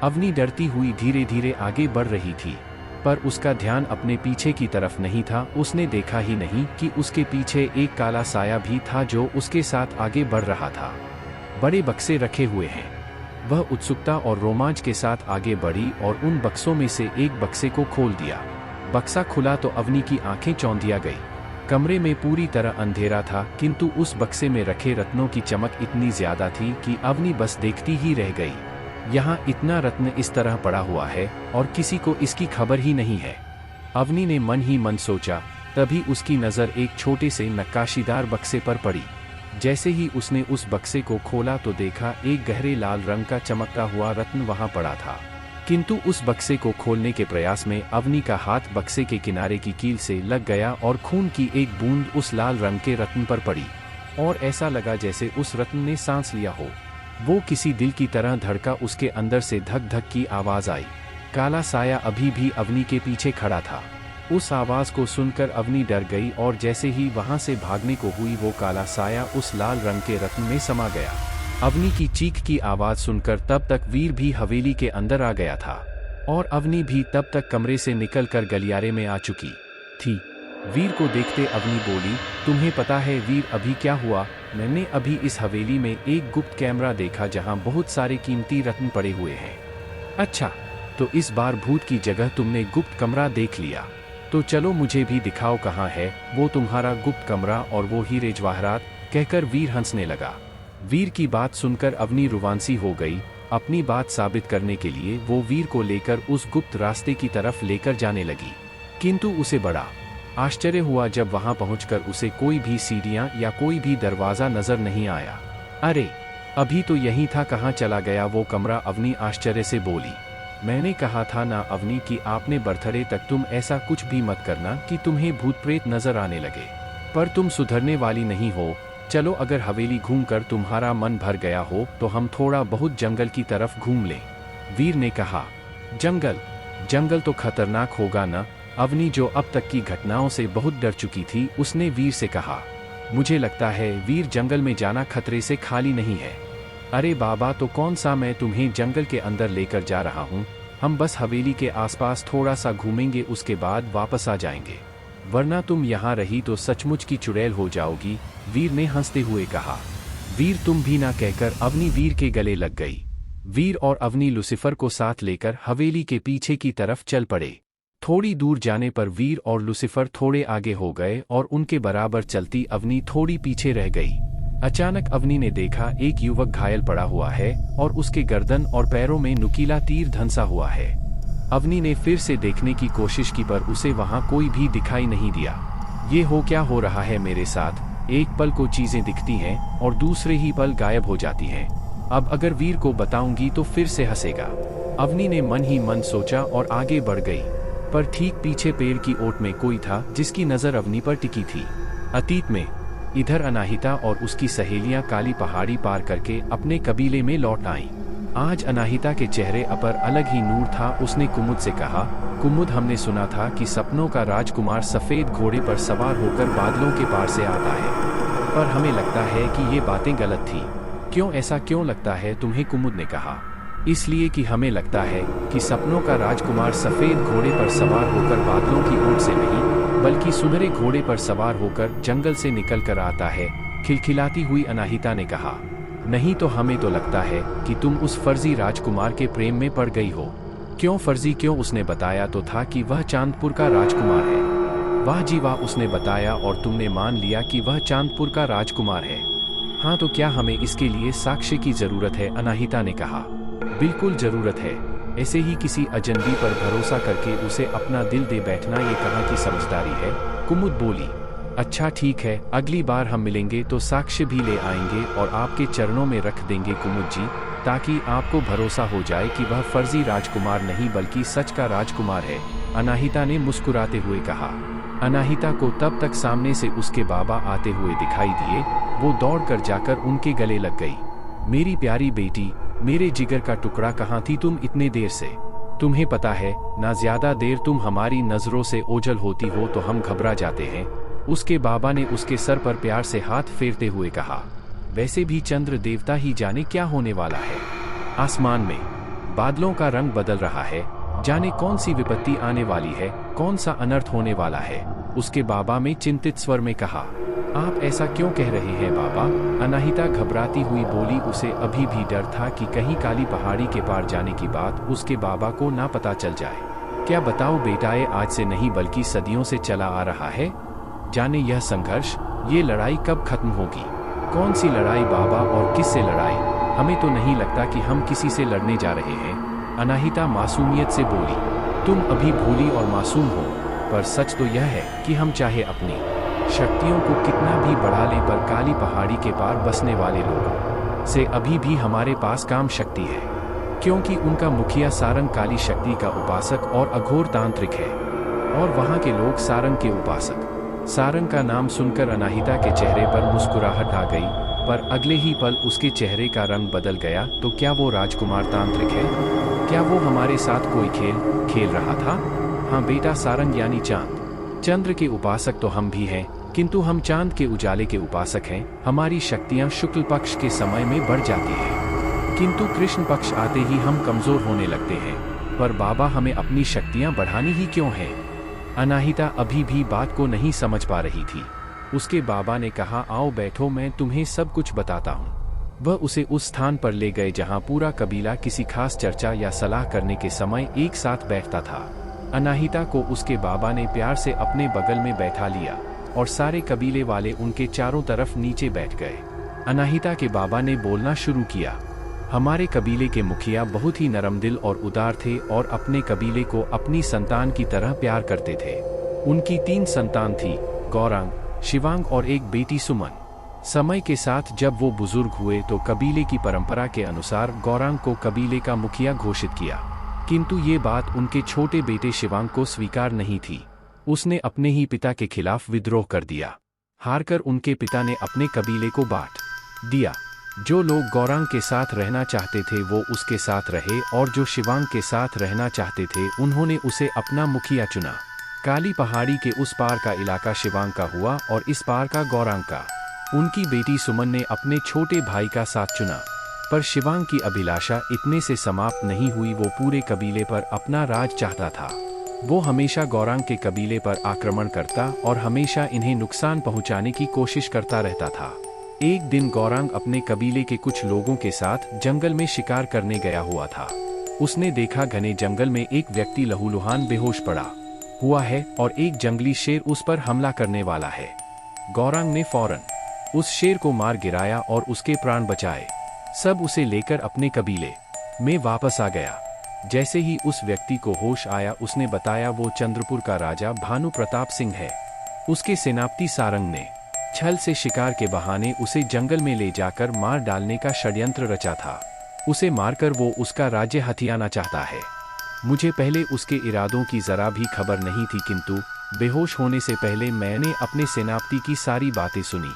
अवनी डरती हुई धीरे धीरे आगे बढ़ रही थी, पर उसका ध्यान अपने पीछे की तरफ नहीं था। उसने देखा ही नहीं कि उसके पीछे एक काला साया भी था जो उसके साथ आगे बढ़ रहा था। बड़े बक्से रखे हुए हैं। वह उत्सुकता और रोमांच के साथ आगे बढ़ी और उन बक्सों में से एक बक्से को खोल दिया। बक्सा खुला तो अवनी की आंखें चौंधिया गई। कमरे में पूरी तरह अंधेरा था, किंतु उस बक्से में रखे रत्नों की चमक इतनी ज्यादा थी कि अवनी बस देखती ही रह गई। यहाँ इतना रत्न इस तरह पड़ा हुआ है और किसी को इसकी खबर ही नहीं है। अवनी ने मन ही मन सोचा। तभी उसकी नज़र एक छोटे से नक्काशीदार बक्से पर पड़ी। जैसे ही उसने उस बक्से को खोला तो देखा एक गहरे लाल रंग का चमकता हुआ रत्न वहां पड़ा था। किंतु उस बक्से को खोलने के प्रयास में अवनी का हाथ बक्से के किनारे की कील से लग गया और खून की एक बूंद उस लाल रंग के रत्न पर पड़ी और ऐसा लगा जैसे उस रत्न ने सांस लिया हो। वो किसी दिल की तरह धड़का, उसके अंदर से धक धक की आवाज आई। काला साया अभी भी अवनी के पीछे खड़ा था। उस आवाज को सुनकर अवनी डर गई और जैसे ही वहां से भागने को हुई वो काला साया उस लाल रंग के रत्न में समा गया। अवनी की चीख की आवाज सुनकर तब तक वीर भी हवेली के अंदर आ गया था और अवनी भी तब तक कमरे से निकलकर गलियारे में आ चुकी थी। वीर को देखते अवनी बोली, तुम्हें पता है वीर अभी क्या हुआ? मैंने अभी इस हवेली में एक गुप्त कैमरा देखा जहां बहुत सारे कीमती रत्न पड़े हुए हैं। अच्छा, तो इस बार भूत की जगह तुमने गुप्त कमरा देख लिया, तो चलो मुझे भी दिखाओ कहाँ है वो तुम्हारा गुप्त कमरा और वो हीरे जवाहरात, कहकर वीर हंसने लगा। वीर की बात सुनकर अवनी रुवांसी हो गई। अपनी बात साबित करने के लिए वो वीर को लेकर उस गुप्त रास्ते की तरफ लेकर जाने लगी, किंतु उसे बड़ा आश्चर्य हुआ जब वहां पहुंचकर उसे कोई भी सीढ़ियां या कोई भी दरवाजा नजर नहीं आया। अरे, अभी तो यही था, कहाँ चला गया वो कमरा? अवनी आश्चर्य से बोली। मैंने कहा था ना अवनी कि आपने बर्थडे तक तुम ऐसा कुछ भी मत करना कि तुम्हें भूत प्रेत नजर आने लगे, पर तुम सुधरने वाली नहीं हो। चलो, अगर हवेली घूमकर तुम्हारा मन भर गया हो तो हम थोड़ा बहुत जंगल की तरफ घूम लें। वीर ने कहा। जंगल? जंगल तो खतरनाक होगा ना? अवनी जो अब तक की घटनाओं से बहुत डर चुकी थी, उसने वीर से कहा। मुझे लगता है वीर, जंगल में जाना खतरे से खाली नहीं है। अरे बाबा, तो कौन सा मैं तुम्हें जंगल के अंदर लेकर जा रहा हूँ। हम बस हवेली के आसपास थोड़ा सा घूमेंगे, उसके बाद वापस आ जाएंगे, वरना तुम यहाँ रही तो सचमुच की चुड़ैल हो जाओगी, वीर ने हंसते हुए कहा। वीर, तुम भी ना, कहकर अवनी वीर के गले लग गई। वीर और अवनी लुसिफर को साथ लेकर हवेली के पीछे की तरफ चल पड़े। थोड़ी दूर जाने पर वीर और लुसिफर थोड़े आगे हो गए और उनके बराबर चलती अवनी थोड़ी पीछे रह गई। अचानक अवनी ने देखा एक युवक घायल पड़ा हुआ है और उसके गर्दन और पैरों में नुकीला तीर धंसा हुआ है। अवनी ने फिर से देखने की कोशिश की पर उसे वहां कोई भी दिखाई नहीं दिया। ये क्या हो रहा है मेरे साथ? एक पल को चीजें दिखती हैं और दूसरे ही पल गायब हो जाती हैं। अब अगर वीर को बताऊंगी तो फिर से हंसेगा। अवनी ने मन ही मन सोचा और आगे बढ़ गई, पर ठीक पीछे पेड़ की ओट में कोई था जिसकी नजर अवनी पर टिकी थी। अतीत में इधर अनाहिता और उसकी सहेलियां काली पहाड़ी पार करके अपने कबीले में लौट आईं। आज अनाहिता के चेहरे पर अलग ही नूर था। उसने कुमुद से कहा, कुमुद, हमने सुना था कि सपनों का राजकुमार सफेद घोड़े पर सवार होकर बादलों के पार से आता है, पर हमें लगता है कि ये बातें गलत थी। क्यों, ऐसा क्यों लगता है तुम्हें? कुमुद ने कहा। इसलिए कि हमें लगता है कि सपनों का राजकुमार सफेद घोड़े पर सवार होकर बादलों की ओट से नहीं, बल्कि सुनहरे घोड़े पर सवार होकर जंगल से निकल कर आता है, खिलखिलाती हुई अनाहिता ने कहा। नहीं तो हमें तो लगता है कि तुम उस फर्जी राजकुमार के प्रेम में पड़ गई हो। क्यों फर्जी? क्यों? उसने बताया तो था कि वह चांदपुर का राजकुमार है। वाह जी वाह, उसने बताया और तुमने मान लिया कि वह चांदपुर का राजकुमार है। हाँ, तो क्या हमें इसके लिए साक्ष्य की जरूरत है? अनाहिता ने कहा। बिल्कुल जरूरत है। ऐसे ही किसी अजनबी पर भरोसा करके उसे अपना दिल दे बैठना ये कहाँ की समझदारी है? कुमुद बोली। अच्छा ठीक है, अगली बार हम मिलेंगे तो साक्ष्य भी ले आएंगे और आपके चरणों में रख देंगे कुमुद जी, ताकि आपको भरोसा हो जाए कि वह फर्जी राजकुमार नहीं बल्कि सच का राजकुमार है, अनाहिता ने मुस्कुराते हुए कहा। अनाहिता को तब तक सामने से उसके बाबा आते हुए दिखाई दिए। वो दौड़कर जाकर उनके गले लग गई। मेरी प्यारी बेटी, मेरे जिगर का टुकड़ा, कहाँ थी तुम इतने देर से? तुम्हें पता है ना, ज्यादा देर तुम हमारी नजरों से ओझल होती हो तो हम घबरा जाते हैं। उसके बाबा ने उसके सर पर प्यार से हाथ फेरते हुए कहा। वैसे भी चंद्र देवता ही जाने क्या होने वाला है। आसमान में बादलों का रंग बदल रहा है, जाने कौन सी विपत्ति आने वाली है, कौन सा अनर्थ होने वाला है, उसके बाबा ने चिंतित स्वर में कहा। आप ऐसा क्यों कह रहे हैं बाबा? अनाहिता घबराती हुई बोली। उसे अभी भी डर था कि कहीं काली पहाड़ी के पार जाने की बात उसके बाबा को ना पता चल जाए। क्या बताओ बेटा, ये आज से नहीं बल्कि सदियों से चला आ रहा है। जाने यह संघर्ष, ये लड़ाई कब खत्म होगी? कौन सी लड़ाई बाबा, और किससे लड़ाई? हमें तो नहीं लगता कि हम किसी से लड़ने जा रहे हैं, अनाहिता मासूमियत से बोली। तुम अभी भोली और मासूम हो, पर सच तो यह है कि हम चाहे अपनी शक्तियों को कितना भी बढ़ा लें, पर काली पहाड़ी के पार बसने वाले लोगों से अभी भी हमारे पास काम शक्ति है। क्योंकि उनका मुखिया सारंग काली शक्ति का उपासक और अघोर तांत्रिक है और वहाँ के लोग सारंग के उपासक। सारंग का नाम सुनकर अनाहिता के चेहरे पर मुस्कुराहट आ गई, पर अगले ही पल उसके चेहरे का रंग बदल गया। तो क्या वो राजकुमार तांत्रिक है? क्या वो हमारे साथ कोई खेल खेल रहा था? हाँ बेटा, सारंग यानी चांद। चंद्र के उपासक तो हम भी हैं, किंतु हम चांद के उजाले के उपासक हैं। हमारी शक्तियाँ शुक्ल पक्ष के समय में बढ़ जाती हैं, किंतु कृष्ण पक्ष आते ही हम कमजोर होने लगते हैं। पर बाबा, हमें अपनी शक्तियाँ बढ़ानी ही क्यों है? अनाहिता अभी भी बात को नहीं समझ पा रही थी। उसके बाबा ने कहा, आओ बैठो, मैं तुम्हें सब कुछ बताता हूँ। वह उसे उस स्थान पर ले गए जहाँ पूरा कबीला किसी खास चर्चा या सलाह करने के समय एक साथ बैठता था। अनाहिता को उसके बाबा ने प्यार से अपने बगल में बैठा लिया और सारे कबीले वाले उनके चारों तरफ नीचे बैठ गए। अनाहिता के बाबा ने बोलना शुरू किया, हमारे कबीले के मुखिया बहुत ही नरमदिल और उदार थे और अपने कबीले को अपनी संतान की तरह प्यार करते थे। उनकी 3 संतान थी, गौरांग, शिवांग और एक बेटी सुमन। समय के साथ जब वो बुजुर्ग हुए तो कबीले की परंपरा के अनुसार गौरांग को कबीले का मुखिया घोषित किया, किंतु ये बात उनके छोटे बेटे शिवांग को स्वीकार नहीं थी। उसने अपने ही पिता के खिलाफ विद्रोह कर दिया। हारकर उनके पिता ने अपने कबीले को बांट दिया। जो लोग गौरांग के साथ रहना चाहते थे वो उसके साथ रहे और जो शिवांग के साथ रहना चाहते थे उन्होंने उसे अपना मुखिया चुना। काली पहाड़ी के उस पार का इलाका शिवांग का हुआ और इस पार का गौरांग का। उनकी बेटी सुमन ने अपने छोटे भाई का साथ चुना, पर शिवांग की अभिलाषा इतने से समाप्त नहीं हुई। वो पूरे कबीले पर अपना राज चाहता था। वो हमेशा गौरांग के कबीले पर आक्रमण करता और हमेशा इन्हें नुकसान पहुंचाने की कोशिश करता रहता था। एक दिन गौरांग अपने कबीले के कुछ लोगों के साथ जंगल में शिकार करने गया हुआ था। उसने देखा घने जंगल में एक व्यक्ति लहूलुहान बेहोश पड़ा हुआ है और एक जंगली शेर उस पर हमला करने वाला है। गौरांग ने फौरन उस शेर को मार गिराया और उसके प्राण बचाए। सब उसे लेकर अपने कबीले में वापस आ गया। जैसे ही उस व्यक्ति को होश आया उसने बताया वो चंद्रपुर का राजा भानु प्रताप सिंह है। उसके सेनापति सारंग ने छल से शिकार के बहाने उसे जंगल में ले जाकर मार डालने का षड्यंत्र रचा था। उसे मारकर वो उसका राज्य हथियाना चाहता है। मुझे पहले उसके इरादों की जरा भी खबर नहीं थी, किंतु बेहोश होने से पहले मैंने अपने सेनापति की सारी बातें सुनी।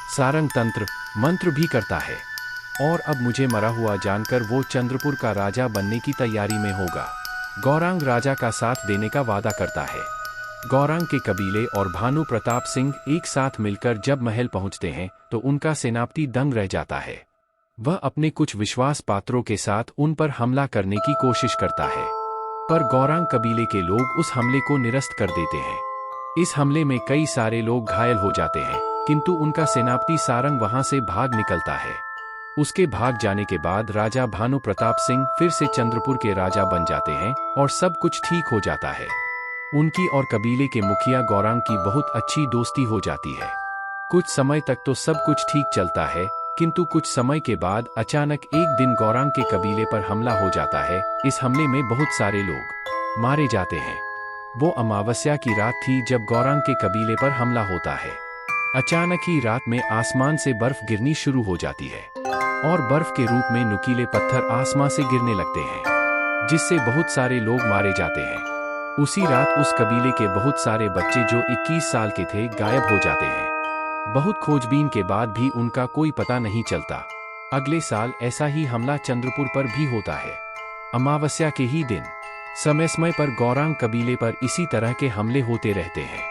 सारंग तंत्र मंत्र भी करता है और अब मुझे मरा हुआ जानकर वो चंद्रपुर का राजा बनने की तैयारी में होगा। गौरांग राजा का साथ देने का वादा करता है। गौरांग के कबीले और भानु प्रताप सिंह एक साथ मिलकर जब महल पहुंचते हैं तो उनका सेनापति दंग रह जाता है। वह अपने कुछ विश्वास पात्रों के साथ उन पर हमला करने की कोशिश करता है, पर गौरांग कबीले के लोग उस हमले को निरस्त कर देते हैं। इस हमले में कई सारे लोग घायल हो जाते हैं, किंतु उनका सेनापति सारंग वहां से भाग निकलता है। उसके भाग जाने के बाद राजा भानु प्रताप सिंह फिर से चंद्रपुर के राजा बन जाते हैं और सब कुछ ठीक हो जाता है। उनकी और कबीले के मुखिया गौरांग की बहुत अच्छी दोस्ती हो जाती है। कुछ समय तक तो सब कुछ ठीक चलता है, किंतु कुछ समय के बाद अचानक एक दिन गौरांग के कबीले पर हमला हो जाता है। इस हमले में बहुत सारे लोग मारे जाते हैं। वो अमावस्या की रात थी जब गौरांग के कबीले पर हमला होता है। अचानक ही रात में आसमान से बर्फ गिरनी शुरू हो जाती है और बर्फ के रूप में नुकीले पत्थर आसमान से गिरने लगते हैं, जिससे बहुत सारे लोग मारे जाते हैं। उसी रात उस कबीले के बहुत सारे बच्चे जो 21 साल के थे गायब हो जाते हैं। बहुत खोजबीन के बाद भी उनका कोई पता नहीं चलता। अगले साल ऐसा ही हमला चंद्रपुर पर भी होता है। अमावस्या के ही दिन समय समय पर गौरांग कबीले पर इसी तरह के हमले होते रहते हैं।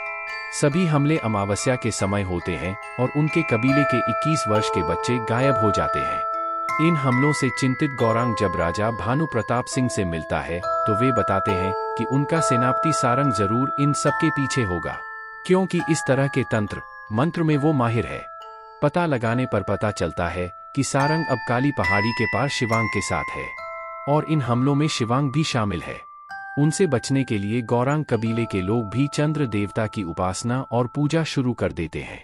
सभी हमले अमावस्या के समय होते हैं और उनके कबीले के 21 वर्ष के बच्चे गायब हो जाते हैं। इन हमलों से चिंतित गौरांग जब राजा भानु प्रताप सिंह से मिलता है तो वे बताते हैं कि उनका सेनापति सारंग जरूर इन सबके पीछे होगा, क्योंकि इस तरह के तंत्र मंत्र में वो माहिर है। पता लगाने पर पता चलता है कि सारंग अब काली पहाड़ी के पार शिवांग के साथ है और इन हमलों में शिवांग भी शामिल है। उनसे बचने के लिए गौरांग कबीले के लोग भी चंद्र देवता की उपासना और पूजा शुरू कर देते हैं,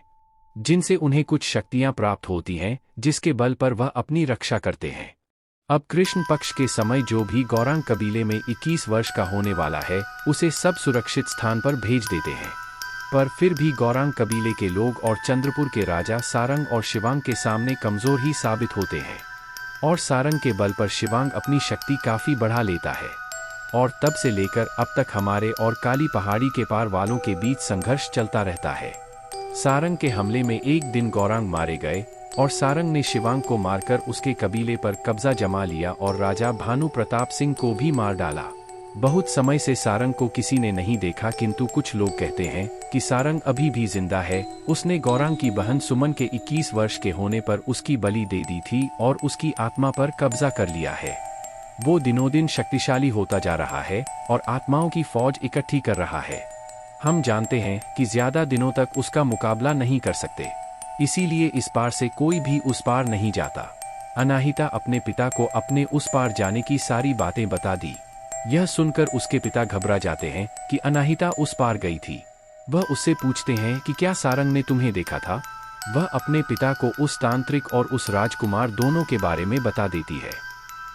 जिनसे उन्हें कुछ शक्तियां प्राप्त होती हैं, जिसके बल पर वह अपनी रक्षा करते हैं। अब कृष्ण पक्ष के समय जो भी गौरांग कबीले में 21 वर्ष का होने वाला है उसे सब सुरक्षित स्थान पर भेज देते हैं, पर फिर भी गौरांग कबीले के लोग और चंद्रपुर के राजा सारंग और शिवांग के सामने कमजोर ही साबित होते हैं और सारंग के बल पर शिवांग अपनी शक्ति काफी बढ़ा लेता है। और तब से लेकर अब तक हमारे और काली पहाड़ी के पार वालों के बीच संघर्ष चलता रहता है। सारंग के हमले में एक दिन गौरांग मारे गए और सारंग ने शिवांग को मारकर उसके कबीले पर कब्जा जमा लिया और राजा भानु प्रताप सिंह को भी मार डाला। बहुत समय से सारंग को किसी ने नहीं देखा, किंतु कुछ लोग कहते हैं कि सारंग अभी भी जिंदा है। उसने गौरांग की बहन सुमन के 21 वर्ष के होने पर उसकी बलि दे दी थी और उसकी आत्मा पर कब्जा कर लिया है। वो दिनों दिन शक्तिशाली होता जा रहा है और आत्माओं की फौज इकट्ठी कर रहा है। हम जानते हैं कि ज्यादा दिनों तक उसका मुकाबला नहीं कर सकते, इसीलिए इस पार से कोई भी उस पार नहीं जाता। अनाहिता अपने पिता को अपने उस पार जाने की सारी बातें बता दी। यह सुनकर उसके पिता घबरा जाते हैं कि अनाहिता उस पार गई थी। वह उससे पूछते हैं कि क्या सारंग ने तुम्हें देखा था। वह अपने पिता को उस तांत्रिक और उस राजकुमार दोनों के बारे में बता देती है,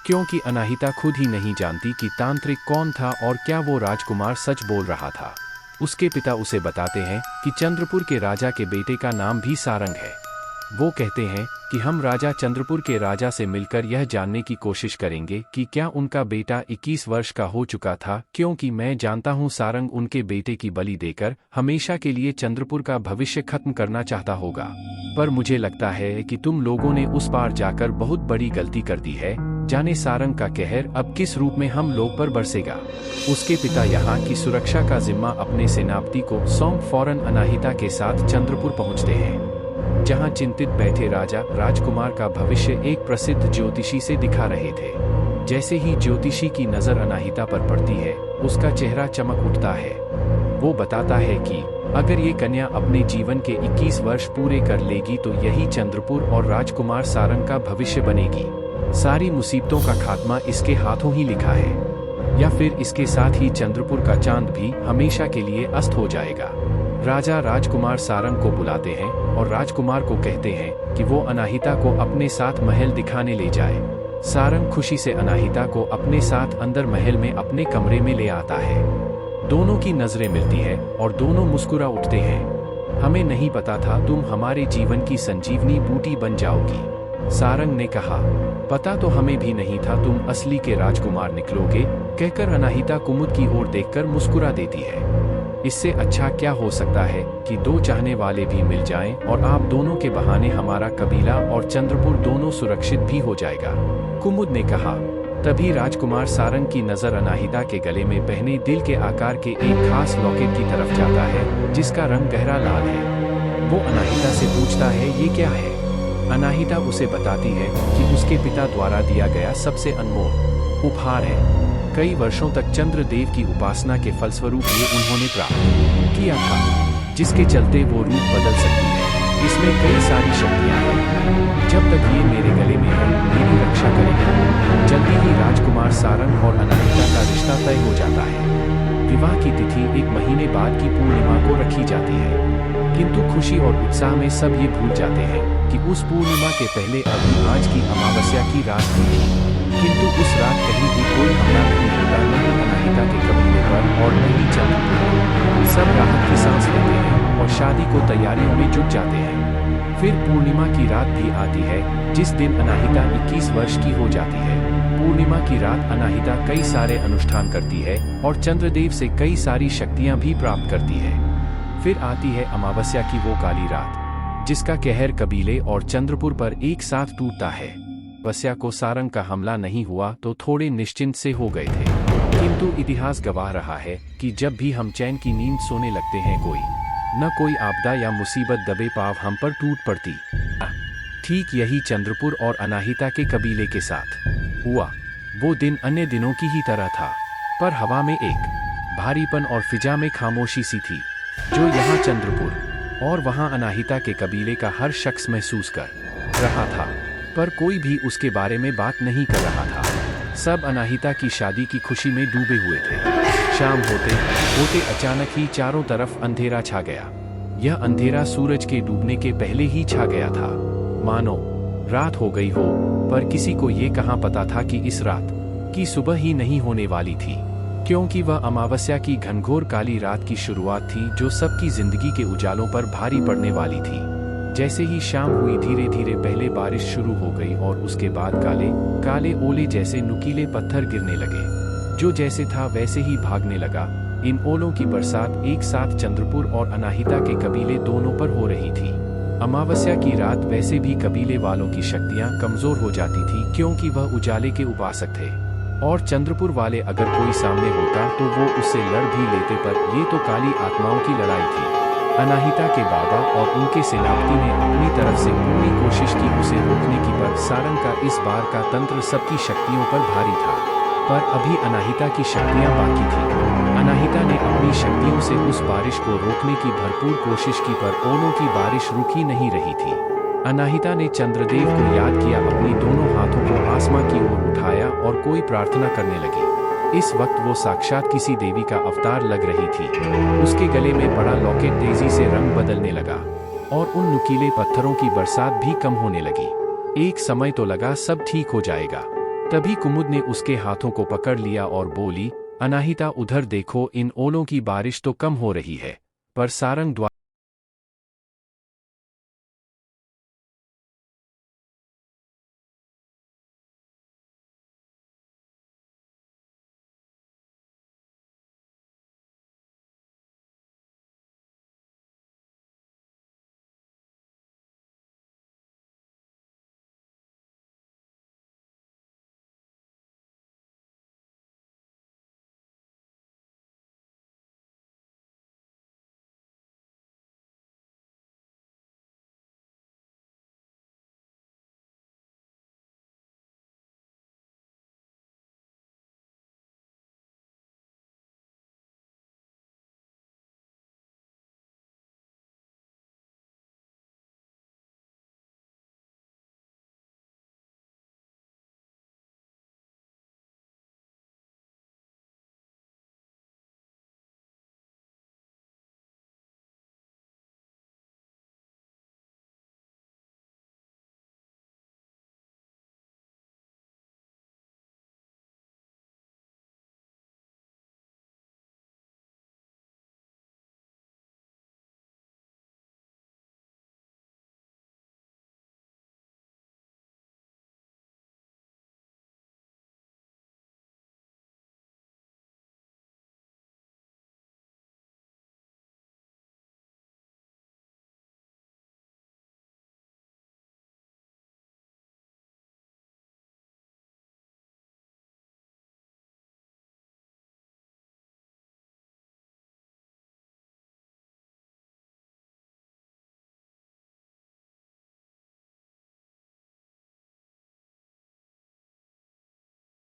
क्योंकि अनाहिता खुद ही नहीं जानती कि तांत्रिक कौन था और क्या वो राजकुमार सच बोल रहा था। उसके पिता उसे बताते हैं कि चंद्रपुर के राजा के बेटे का नाम भी सारंग है। वो कहते हैं कि हम राजा चंद्रपुर के राजा से मिलकर यह जानने की कोशिश करेंगे कि क्या उनका बेटा 21 वर्ष का हो चुका था, क्योंकि मैं जानता हूँ सारंग उनके बेटे की बलि देकर हमेशा के लिए चंद्रपुर का भविष्य खत्म करना चाहता होगा। पर मुझे लगता है कि तुम लोगों ने उस पार जाकर बहुत बड़ी गलती कर दी है। जाने सारंग का कहर अब किस रूप में हम लोग पर बरसेगा। उसके पिता यहाँ की सुरक्षा का जिम्मा अपने सेनापति को सौंप फौरन अनाहिता के साथ चंद्रपुर पहुँचते हैं, जहाँ चिंतित बैठे राजा राजकुमार का भविष्य एक प्रसिद्ध ज्योतिषी से दिखा रहे थे। जैसे ही ज्योतिषी की नजर अनाहिता पर पड़ती है, उसका चेहरा चमक उठता है। वो बताता है कि अगर ये कन्या अपने जीवन के 21 वर्ष पूरे कर लेगी तो यही चंद्रपुर और राजकुमार सारंग का भविष्य बनेगी। सारी मुसीबतों का खात्मा इसके हाथों ही लिखा है, या फिर इसके साथ ही चंद्रपुर का चांद भी हमेशा के लिए अस्त हो जाएगा। राजा राजकुमार सारंग को बुलाते हैं और राजकुमार को कहते हैं कि वो अनाहिता को अपने साथ महल दिखाने ले जाए। सारंग खुशी से अनाहिता को अपने साथ अंदर महल में अपने कमरे में ले आता है। दोनों की नजरें मिलती है और दोनों मुस्कुरा उठते हैं। हमें नहीं पता था तुम हमारे जीवन की संजीवनी बूटी बन जाओगी। सारंग ने कहा, पता तो हमें भी नहीं था तुम असली के राजकुमार निकलोगे, कहकर अनाहिता कुमुद की ओर देखकर मुस्कुरा देती है। इससे अच्छा क्या हो सकता है कि दो चाहने वाले भी मिल जाएं और आप दोनों के बहाने हमारा कबीला और चंद्रपुर दोनों सुरक्षित भी हो जाएगा, कुमुद ने कहा। तभी राजकुमार सारंग की नजर अनाहिता के गले में पहने दिल के आकार के एक खास लॉकेट की तरफ जाता है, जिसका रंग गहरा लाल है। वो अनाहिता से पूछता है, ये क्या है। अनाहिता उसे बताती है कि उसके पिता द्वारा दिया गया सबसे अनमोल उपहार है। कई वर्षों तक चंद्रदेव की उपासना के फलस्वरूप ये उन्होंने प्राप्त किया था, जिसके चलते वो रूप बदल सकती है। इसमें कई सारी शक्तियां हैं। जब तक ये मेरे गले में है, मेरी रक्षा करेगा। जल्दी ही राजकुमार सारंग और अनाहिता का रिश्ता तय हो जाता है। विवाह की तिथि 1 महीने बाद की पूर्णिमा को रखी जाती है, किंतु खुशी और उत्साह में सब ये भूल जाते हैं कि उस पूर्णिमा के पहले अभी आज की अमावस्या की रात थी। किंतु उस रात कहीं भी कोई हमला नहीं होता, न ही अनाहिता के कबीले पर और न ही चंद्रपुर। सब राहत की सांस लेते हैं और शादी को तैयारियों में जुट जाते हैं। फिर पूर्णिमा की रात भी आती है, जिस दिन अनाहिता 21 वर्ष की हो जाती है। पूर्णिमा की रात अनाहिता कई सारे अनुष्ठान करती है और चंद्रदेव से कई सारी शक्तियां भी प्राप्त करती है। फिर आती है अमावस्या की वो काली रात, जिसका कहर कबीले और चंद्रपुर पर एक साथ टूटता है। अमावस्या को सारंग का हमला नहीं हुआ तो थोड़े निश्चिंत से हो गए थे, किंतु इतिहास गवाह रहा है कि जब भी हम चैन की नींद सोने लगते हैं, कोई आपदा या मुसीबत दबे पाव हम पर टूट पड़ती। ठीक यही चंद्रपुर और अनाहिता के कबीले के साथ हुआ। वो दिन अन्य दिनों की ही तरह था, पर हवा में एक भारीपन और फिजा में खामोशी सी थी, जो यहाँ चंद्रपुर और वहाँ अनाहिता के कबीले का हर शख्स महसूस कर रहा था, पर कोई भी उसके बारे में बात नहीं कर रहा था। सब अनाहिता की शादी की खुशी में डूबे हुए थे। शाम होते होते अचानक ही चारों तरफ अंधेरा छा गया। यह अंधेरा सूरज के डूबने के पहले ही छा गया था, मानो रात हो गई हो, पर किसी को ये कहाँ पता था कि इस रात की सुबह ही नहीं होने वाली थी, क्योंकि वह अमावस्या की घनघोर काली रात की शुरुआत थी, जो सबकी जिंदगी के उजालों पर भारी पड़ने वाली थी। जैसे ही शाम हुई धीरे धीरे पहले बारिश शुरू हो गई और उसके बाद काले काले ओले जैसे नुकीले पत्थर गिरने लगे। जो जैसे था वैसे ही भागने लगा। इन ओलों की बरसात एक साथ चंद्रपुर और अनाहिता के कबीले दोनों पर हो रही थी। अमावस्या की रात वैसे भी कबीले वालों की शक्तियां कमजोर हो जाती थी क्योंकि वह उजाले के उपासक थे और चंद्रपुर वाले अगर कोई सामने होता तो वो उससे लड़ भी लेते, पर ये तो काली आत्माओं की लड़ाई थी। अनाहिता के बाबा और उनके सेनापति ने अपनी तरफ से पूरी कोशिश की उसे रोकने की, पर सारंग का इस बार का तंत्र सबकी शक्तियों पर भारी था। पर अभी अनाहिता की शक्तियां बाकी थी। अनाहिता ने अपनी शक्तियों से उस बारिश को रोकने की भरपूर कोशिश की, पर ओलों की बारिश रुक ही नहीं रही थी। अनाहिता ने चंद्रदेव को याद किया, अपनी दोनों हाथों को आसमां की ओर उठाया और कोई प्रार्थना करने लगी। इस वक्त वो साक्षात किसी देवी का अवतार लग रही थी। उसके गले में पड़ा लॉकेट तेजी से रंग बदलने लगा और उन नुकीले पत्थरों की बरसात भी कम होने लगी। एक समय तो लगा सब ठीक हो जाएगा। तभी कुमुद ने उसके हाथों को पकड़ लिया और बोली, अनाहिता उधर देखो, इन ओलों की बारिश तो कम हो रही है, पर सारंग द्वारा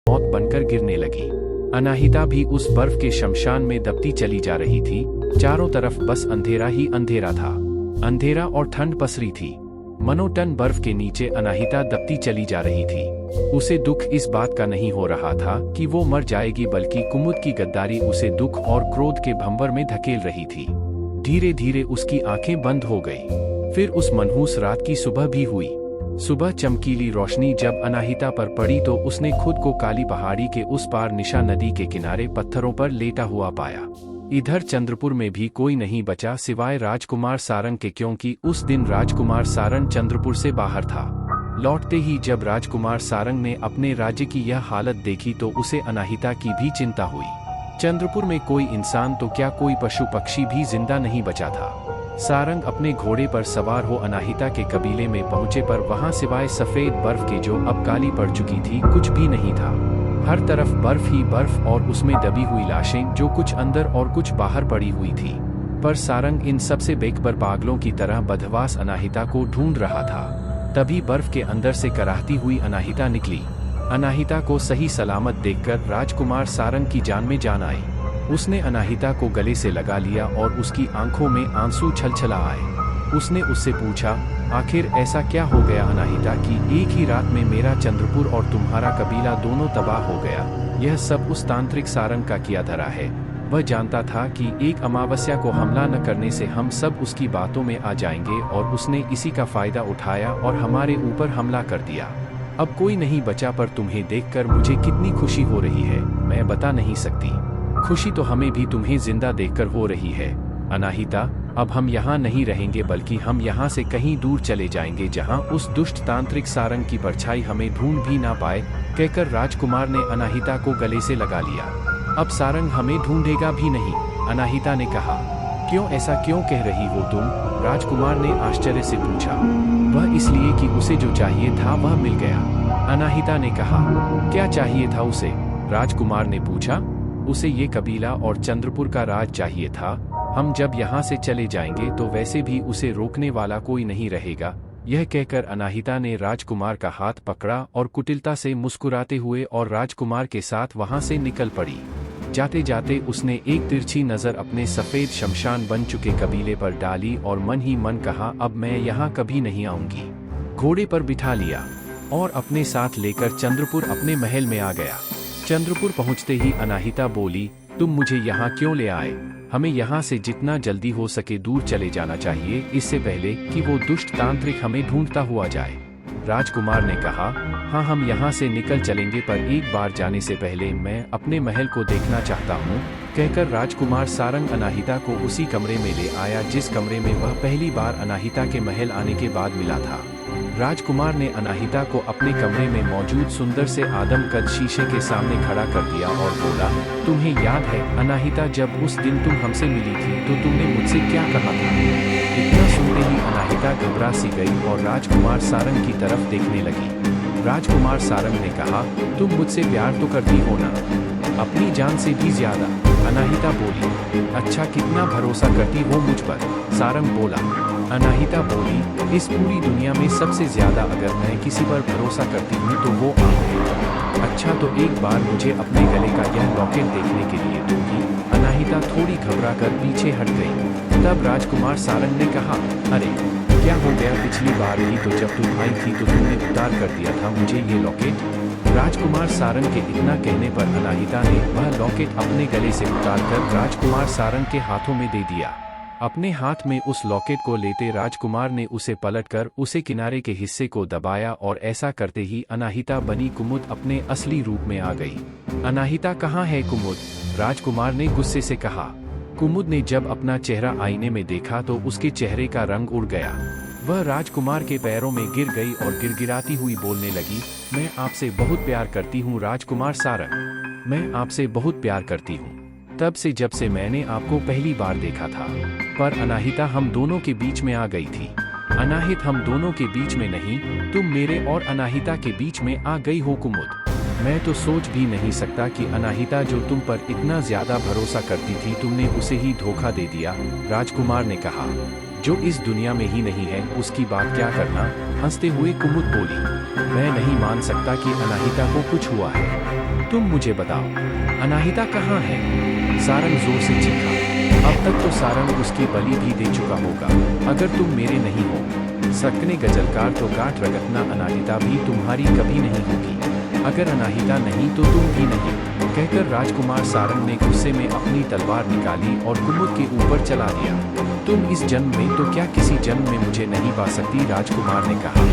मौत बनकर गिरने लगी। अनाहिता भी उस बर्फ के शमशान में दबती चली जा रही थी। चारों तरफ बस अंधेरा ही अंधेरा था। अंधेरा और ठंड पसरी थी। मनोटन बर्फ के नीचे अनाहिता दबती चली जा रही थी। उसे दुख इस बात का नहीं हो रहा था कि वो मर जाएगी, बल्कि कुमुद की गद्दारी उसे दुख और क्रोध के भंवर में धकेल रही थी। धीरे धीरे उसकी आंखें बंद हो गई। फिर उस मनहूस रात की सुबह भी हुई। सुबह चमकीली रोशनी जब अनाहिता पर पड़ी तो उसने खुद को काली पहाड़ी के उस पार निशा नदी के किनारे पत्थरों पर लेटा हुआ पाया। इधर चंद्रपुर में भी कोई नहीं बचा सिवाय राजकुमार सारंग के, क्योंकि उस दिन राजकुमार सारंग चंद्रपुर से बाहर था। लौटते ही जब राजकुमार सारंग ने अपने राज्य की यह हालत देखी तो उसे अनाहिता की भी चिंता हुई। चंद्रपुर में कोई इंसान तो क्या, कोई पशु पक्षी भी जिंदा नहीं बचा था। सारंग अपने घोड़े पर सवार हो अनाहिता के कबीले में पहुंचे, पर वहां सिवाय सफेद बर्फ के जो अब काली पड़ चुकी थी कुछ भी नहीं था। हर तरफ बर्फ ही बर्फ और उसमें दबी हुई लाशें, जो कुछ अंदर और कुछ बाहर पड़ी हुई थी। पर सारंग इन सबसे बेखबर पागलों की तरह बदहवास अनाहिता को ढूंढ रहा था। तभी बर्फ के अंदर से कराहती हुई अनाहिता निकली। अनाहिता को सही सलामत देखकर राजकुमार सारंग की जान में जान आई। उसने अनाहिता को गले से लगा लिया और उसकी आंखों में आंसू छलछला आए। उसने उससे पूछा, आखिर ऐसा क्या हो गया अनाहिता कि एक ही रात में मेरा चंद्रपुर और तुम्हारा कबीला दोनों तबाह हो गया। यह सब उस तांत्रिक सारंग का किया धरा है। वह जानता था कि एक अमावस्या को हमला न करने से हम सब उसकी बातों में आ जाएंगे, और उसने इसी का फायदा उठाया और हमारे ऊपर हमला कर दिया। अब कोई नहीं बचा, पर तुम्हें देखकर मुझे कितनी खुशी हो रही है, मैं बता नहीं सकती। खुशी तो हमें भी तुम्हें जिंदा देखकर हो रही है। अनाहिता, अब हम यहाँ नहीं रहेंगे बल्कि हम यहाँ से कहीं दूर चले जाएंगे जहाँ उस दुष्ट तांत्रिक सारंग की परछाई हमें ढूंढ भी ना पाए, कहकर राजकुमार ने अनाहिता को गले से लगा लिया। अब सारंग हमें ढूंढेगा भी नहीं, अनाहिता ने कहा। क्यों, ऐसा क्यों कह रही हो तुम? राजकुमार ने आश्चर्य से पूछा। वह इसलिए कि उसे जो चाहिए था वह मिल गया, अनाहिता ने कहा। क्या चाहिए था उसे? राजकुमार ने पूछा। उसे ये कबीला और चंद्रपुर का राज चाहिए था। हम जब यहाँ से चले जाएंगे तो वैसे भी उसे रोकने वाला कोई नहीं रहेगा। यह कहकर अनाहिता ने राजकुमार का हाथ पकड़ा और कुटिलता से मुस्कुराते हुए और राजकुमार के साथ वहाँ से निकल पड़ी। जाते जाते उसने एक तिरछी नजर अपने सफेद शमशान बन चुके कबीले पर डाली और मन ही मन कहा, अब मैं यहाँ कभी नहीं आऊंगी। घोड़े पर बिठा लिया और अपने साथ लेकर चंद्रपुर अपने महल में आ गया। चंद्रपुर पहुँचते ही अनाहिता बोली, तुम मुझे यहाँ क्यों ले आए? हमें यहाँ से जितना जल्दी हो सके दूर चले जाना चाहिए, इससे पहले कि वो दुष्ट तांत्रिक हमें ढूंढता हुआ जाए। राजकुमार ने कहा, हाँ हम यहाँ से निकल चलेंगे, पर एक बार जाने से पहले मैं अपने महल को देखना चाहता हूँ, कहकर राजकुमार सारंग अनाहिता को उसी कमरे में ले आया जिस कमरे में वह पहली बार अनाहिता के महल आने के बाद मिला था। राजकुमार ने अनाहिता को अपने कमरे में मौजूद सुंदर से आदमकद शीशे के सामने खड़ा कर दिया और बोला, तुम्हें याद है अनाहिता, जब उस दिन तुम हमसे मिली थी तो तुमने मुझसे क्या कहा था? इतना सुनते ही अनाहिता घबरा सी गई और राजकुमार सारंग की तरफ देखने लगी। राजकुमार सारंग ने कहा, तुम मुझसे प्यार तो करती हो ना? अपनी जान से भी ज्यादा, अनाहिता बोली। अच्छा, कितना भरोसा करती हो मुझ पर? सारंग बोला। अनाहिता बोली, इस पूरी दुनिया में सबसे ज्यादा अगर मैं किसी पर भरोसा करती हूँ तो वो आप हैं। अच्छा, तो एक बार मुझे अपने गले का यह लॉकेट देखने के लिए दोगी? अनाहिता थोड़ी घबराकर पीछे हट गई। तब राजकुमार सारंग ने कहा, अरे क्या हो गया? पिछली बार ही तो जब तुम आई थी तो तुमने उतार कर दिया था मुझे ये लॉकेट। राजकुमार सारंग के इतना कहने पर अनाहिता ने वह लॉकेट अपने गले से उतारकर राजकुमार सारंग के हाथों में दे दिया। अपने हाथ में उस लॉकेट को लेते राजकुमार ने उसे पलटकर उसे किनारे के हिस्से को दबाया और ऐसा करते ही अनाहिता बनी कुमुद अपने असली रूप में आ गई। अनाहिता कहाँ है कुमुद? राजकुमार ने गुस्से से कहा। कुमुद ने जब अपना चेहरा आईने में देखा तो उसके चेहरे का रंग उड़ गया। वह राजकुमार के पैरों में गिर गई और गिड़गिड़ाती हुई बोलने लगी, मैं आपसे बहुत प्यार करती हूँ राजकुमार सारंग, मैं आपसे बहुत प्यार करती हूँ, तब से जब से मैंने आपको पहली बार देखा था। पर अनाहिता हम दोनों के बीच में आ गई थी। अनाहित, हम दोनों के बीच में नहीं, तुम मेरे और अनाहिता के बीच में आ गई हो कुमुद। मैं तो सोच भी नहीं सकता कि अनाहिता जो तुम पर इतना ज्यादा भरोसा करती थी तुमने उसे ही धोखा दे दिया। राजकुमार ने कहा, जो इस दुनिया में ही नहीं है उसकी बात क्या करना? हंसते हुए कुमुद बोली, मैं नहीं मान सकता कि अनाहिता को कुछ हुआ है। तुम मुझे बताओ, अनाहिता कहाँ है? सारंग जोर से चीखा। अब तक तो सारंग उसकी बलि भी दे चुका होगा। अगर तुम मेरे नहीं हो सकने गजलकार तो गांठ रगड़ना अनाहिता भी तुम्हारी कभी नहीं होगी। अगर अनाहिता नहीं तो तुम भी नहीं, कहकर राजकुमार सारंग ने गुस्से में अपनी तलवार निकाली और कुमुद के ऊपर चला दिया। तुम इस जन्म में तो क्या किसी जन्म में मुझे नहीं पा सकती, राजकुमार ने कहा।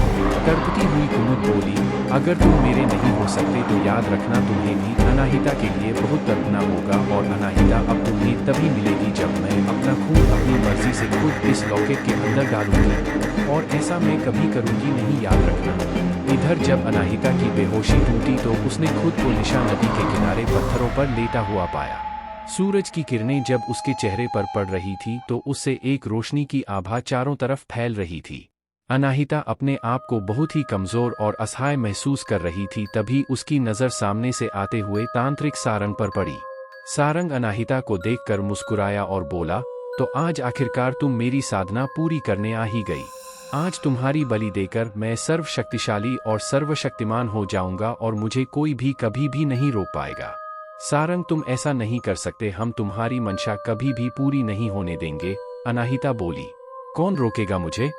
तड़पती हुई कुमुद बोली, अगर तुम मेरे नहीं हो सकते तो याद रखना तुम्हें भी अनाहिता के लिए बहुत तड़पना होगा, और अनाहिता अब तुम्हें तभी मिलेगी जब मैं अपना खून अपनी मर्जी से खुद इस लॉकेट के अंदर डालूंगी, और ऐसा मैं कभी करूंगी नहीं, याद रखना। इधर जब अनाहिता की बेहोशी टूटी तो उसने खुद को निशा नदी के किनारे पत्थरों पर लेटा हुआ पाया। सूरज की किरणें जब उसके चेहरे पर पड़ रही थी तो उससे एक रोशनी की आभा चारों तरफ फैल रही थी। अनाहिता अपने आप को बहुत ही कमजोर और असहाय महसूस कर रही थी। तभी उसकी नजर सामने से आते हुए तांत्रिक सारंग पर पड़ी। सारंग अनाहिता को देखकर मुस्कुराया और बोला, तो आज आखिरकार तुम मेरी साधना पूरी करने आ ही गई। आज तुम्हारी बलि देकर मैं सर्वशक्तिशाली और सर्वशक्तिमान हो जाऊंगा और मुझे कोई भी कभी भी नहीं रोक पाएगा। सारंग, तुम ऐसा नहीं कर सकते, हम तुम्हारी मंशा कभी भी पूरी नहीं होने देंगे, अनाहिता बोली। कौन रोकेगा मुझे?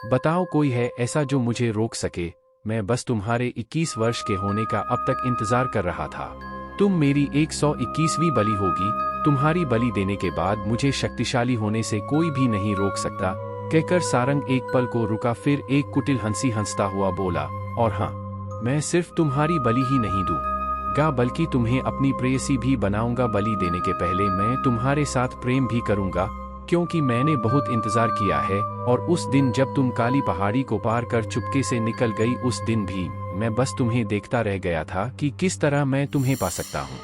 बताओ, कोई है ऐसा जो मुझे रोक सके? मैं बस तुम्हारे 21 वर्ष के होने का अब तक इंतजार कर रहा था। तुम मेरी 121वीं बलि होगी। तुम्हारी बलि देने के बाद मुझे शक्तिशाली होने से कोई भी नहीं रोक सकता, कहकर सारंग एक पल को रुका, फिर एक कुटिल हंसी हंसता हुआ बोला, और हाँ, मैं सिर्फ तुम्हारी बलि ही नहीं दूंगा बल्कि तुम्हें अपनी प्रेयसी भी बनाऊंगा। बलि देने के पहले मैं तुम्हारे साथ प्रेम भी करूंगा, क्योंकि मैंने बहुत इंतजार किया है, और उस दिन जब तुम काली पहाड़ी को पार कर चुपके से निकल गई, उस दिन भी मैं बस तुम्हें देखता रह गया था कि किस तरह मैं तुम्हें पा सकता हूँ।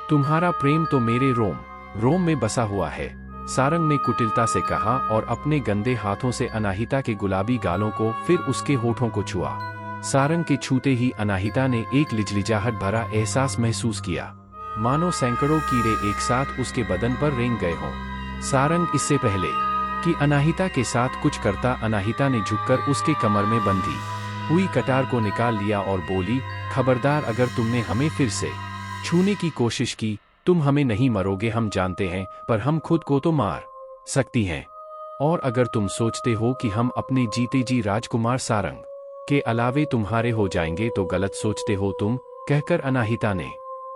तुम्हारा प्रेम तो मेरे रोम रोम में बसा हुआ है, सारंग ने कुटिलता से कहा और अपने गंदे हाथों से अनाहिता के गुलाबी गालों को फिर उसके होठों को छुआ। सारंग के छूते ही अनाहिता ने एक लिजलिजाहट भरा एहसास महसूस किया, मानो सैकड़ों कीड़े एक साथ उसके बदन पर रेंग गए हों। सारंग इससे पहले कि अनाहिता के साथ कुछ करता, अनाहिता ने झुककर उसके कमर में बंधी हुई कटार को निकाल लिया और बोली, खबरदार, अगर तुमने हमें फिर से छूने की कोशिश की, तुम हमें नहीं मरोगे, हम जानते हैं, पर हम खुद को तो मार सकती हैं। और अगर तुम सोचते हो कि हम अपने जीते जी राजकुमार सारंग के अलावे तुम्हारे हो जाएंगे तो गलत सोचते हो तुम, कहकर अनाहिता ने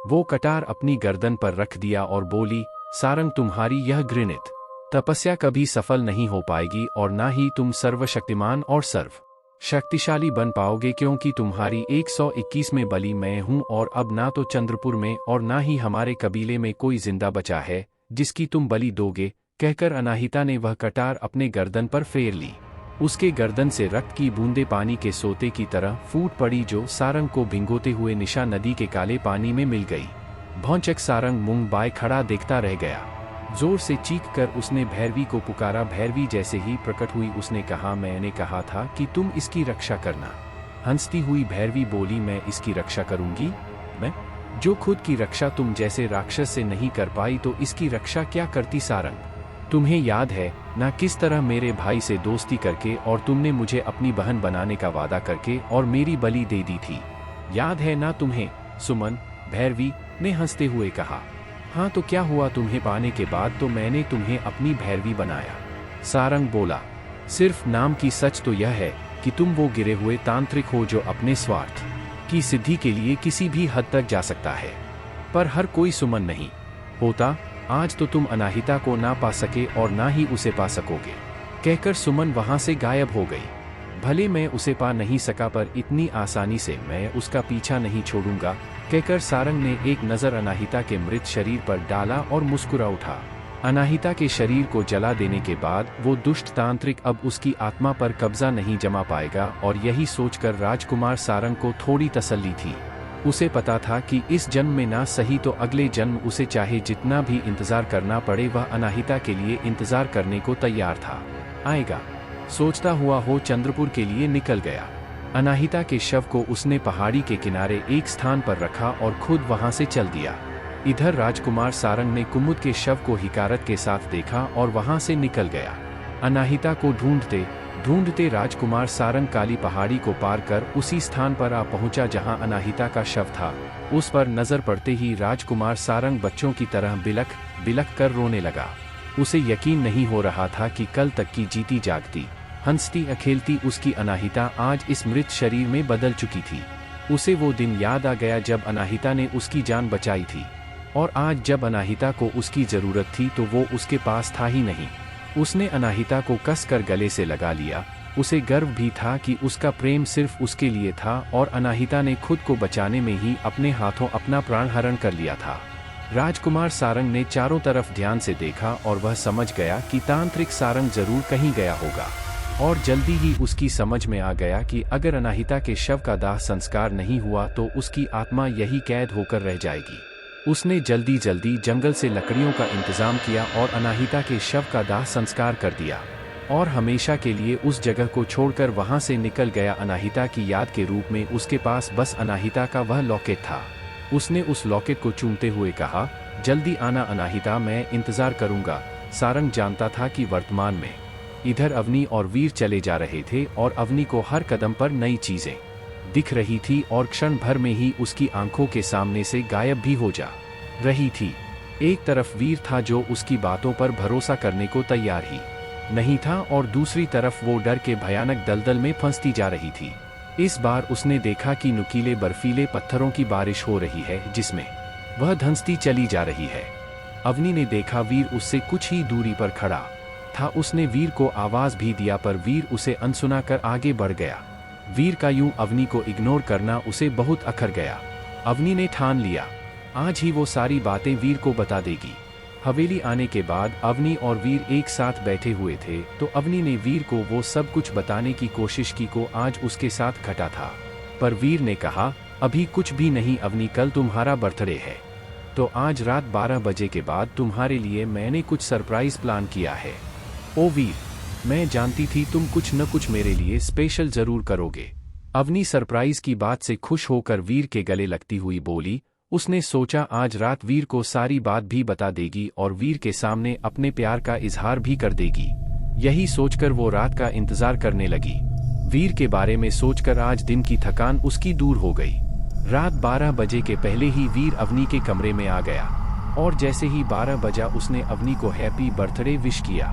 वो कटार अपनी गर्दन पर रख दिया और बोली, सारंग, तुम्हारी यह घृणित तपस्या कभी सफल नहीं हो पाएगी और ना ही तुम सर्वशक्तिमान और सर्व शक्तिशाली बन पाओगे, क्योंकि तुम्हारी 121 में बलि मैं हूं और अब ना तो चंद्रपुर में और ना ही हमारे कबीले में कोई जिंदा बचा है जिसकी तुम बलि दोगे। कहकर अनाहिता ने वह कटार अपने गर्दन पर फेर ली। उसके गर्दन से रक्त की बूंदें पानी के सोते की तरह फूट पड़ी जो सारंग को भिंगोते हुए निशा नदी के काले पानी में मिल गई। भौंचक सारंग मुंह बाय खड़ा देखता रह गया। जोर से चीख कर उसने भैरवी को पुकारा। भैरवी जैसे ही प्रकट हुई उसने कहा, मैंने कहा था कि तुम इसकी रक्षा करना। हंसती हुई भैरवी बोली, मैं इसकी रक्षा करूंगी? मैं जो खुद की रक्षा तुम जैसे राक्षस से नहीं कर पाई तो इसकी रक्षा क्या करती सारंग? तुम्हें याद है ना किस तरह मेरे भाई से दोस्ती करके और तुमने मुझे अपनी बहन बनाने का वादा करके और मेरी बलि दे दी थी, याद है ना तुम्हें? सुमन, भैरवी ने हंसते हुए कहा। हाँ तो क्या हुआ, तुम्हें पाने के बाद तो मैंने तुम्हें अपनी भैरवी बनाया। सारंग बोला, सिर्फ नाम की सच तो यह है कि तुम वो गिरे हुए तांत्रिक हो जो अपने स्वार्थ की सिद्धि के लिए किसी भी हद तक जा सकता है, पर हर कोई सुमन नहीं होता। आज तो तुम अनाहिता को ना पा सके और ना ही उसे पा सकोगे। कहकर सुमन वहां से गायब हो गई। भले मैं उसे पा नहीं सका पर इतनी आसानी से मैं उसका पीछा नहीं छोड़ूंगा, कहकर सारंग ने एक नजर अनाहिता के मृत शरीर पर डाला और मुस्कुरा उठा। अनाहिता के शरीर को जला देने के बाद वो दुष्ट तांत्रिक अब उसकी आत्मा पर कब्जा नहीं जमा पाएगा, और यही सोचकर राजकुमार सारंग को थोड़ी तसल्ली थी। उसे पता था कि इस जन्म में ना सही तो अगले जन्म उसे चाहे जितना भी इंतजार करना पड़े वह अनाहिता के लिए इंतजार करने को तैयार था। आएगा सोचता हुआ वो चंद्रपुर के लिए निकल गया। अनाहिता के शव को उसने पहाड़ी के किनारे एक स्थान पर रखा और खुद वहां से चल दिया। इधर राजकुमार सारंग ने कुमुद के शव को हिकारत के साथ देखा और वहां से निकल गया। अनाहिता को ढूंढते ढूंढते राजकुमार सारंग काली पहाड़ी को पार कर उसी स्थान पर आ पहुंचा जहां अनाहिता का शव था। उस पर नजर पड़ते ही राजकुमार सारंग बच्चों की तरह बिलख बिलख कर रोने लगा। उसे यकीन नहीं हो रहा था कि कल तक की जीती जागती हंसती अखेलती उसकी अनाहिता आज इस मृत शरीर में बदल चुकी थी। उसे वो दिन याद आ गया जब अनाहिता ने उसकी जान बचाई थी, और आज जब अनाहिता को उसकी जरूरत थी तो वो उसके पास था ही नहीं। उसने अनाहिता को कसकर गले से लगा लिया। उसे गर्व भी था कि उसका प्रेम सिर्फ उसके लिए था और अनाहिता ने खुद को बचाने में ही अपने हाथों अपना प्राण हरण कर लिया था। राजकुमार सारंग ने चारों तरफ ध्यान से देखा और वह समझ गया कि तांत्रिक सारंग जरूर कहीं गया होगा, और जल्दी ही उसकी समझ में आ गया कि अगर अनाहिता के शव का दाह संस्कार नहीं हुआ तो उसकी आत्मा यही कैद होकर रह जाएगी। उसने जल्दी जल्दी जंगल से लकड़ियों का इंतजाम किया और अनाहिता के शव का दाह संस्कार कर दिया, और हमेशा के लिए उस जगह को छोड़कर वहां से निकल गया। अनाहिता की याद के रूप में उसके पास बस अनाहिता का वह लॉकेट था। उसने उस लॉकेट को चूमते हुए कहा, जल्दी आना अनाहिता, मैं इंतजार करूंगा। सारंग जानता था कि वर्तमान में इधर अवनी और वीर चले जा रहे थे और अवनी को हर कदम पर नई चीजें दिख रही थी और क्षण भर में ही उसकी आंखों के सामने से गायब भी हो जा रही थी। एक तरफ वीर था जो उसकी बातों पर भरोसा करने को तैयार ही नहीं था, और दूसरी तरफ वो डर के भयानक दलदल में फंसती जा रही थी। इस बार उसने देखा कि नुकीले बर्फीले पत्थरों की बारिश हो रही है जिसमें वह धंसती चली जा रही है। अवनी ने देखा वीर उससे कुछ ही दूरी पर खड़ा था। उसने वीर को आवाज भी दिया पर वीर उसे अनसुना कर आगे बढ़ गया। वीर का यूं अवनी को इग्नोर करना उसे बहुत अखर गया। अवनी ने ठान लिया, आज ही वो सारी बातें वीर को बता देगी। हवेली आने के बाद अवनी और वीर एक साथ बैठे हुए थे तो अवनी ने वीर को वो सब कुछ बताने की कोशिश की को आज उसके साथ घटा था। पर वीर ने कहा, अभी कुछ भी नहीं अवनी, कल तुम्हारा बर्थडे है तो आज रात 12 बजे के बाद तुम्हारे लिए मैंने कुछ सरप्राइज प्लान किया है। ओ वीर, मैं जानती थी तुम कुछ न कुछ मेरे लिए स्पेशल जरूर करोगे। अवनी सरप्राइज की बात से खुश होकर वीर के गले लगती हुई बोली। उसने सोचा आज रात वीर को सारी बात भी बता देगी और वीर के सामने अपने प्यार का इजहार भी कर देगी। यही सोचकर वो रात का इंतजार करने लगी। वीर के बारे में सोचकर आज दिन की थकान उसकी दूर हो गई। रात 12 बजे के पहले ही वीर अवनी के कमरे में आ गया और जैसे ही 12 बजा उसने अवनी को हैप्पी बर्थडे विश किया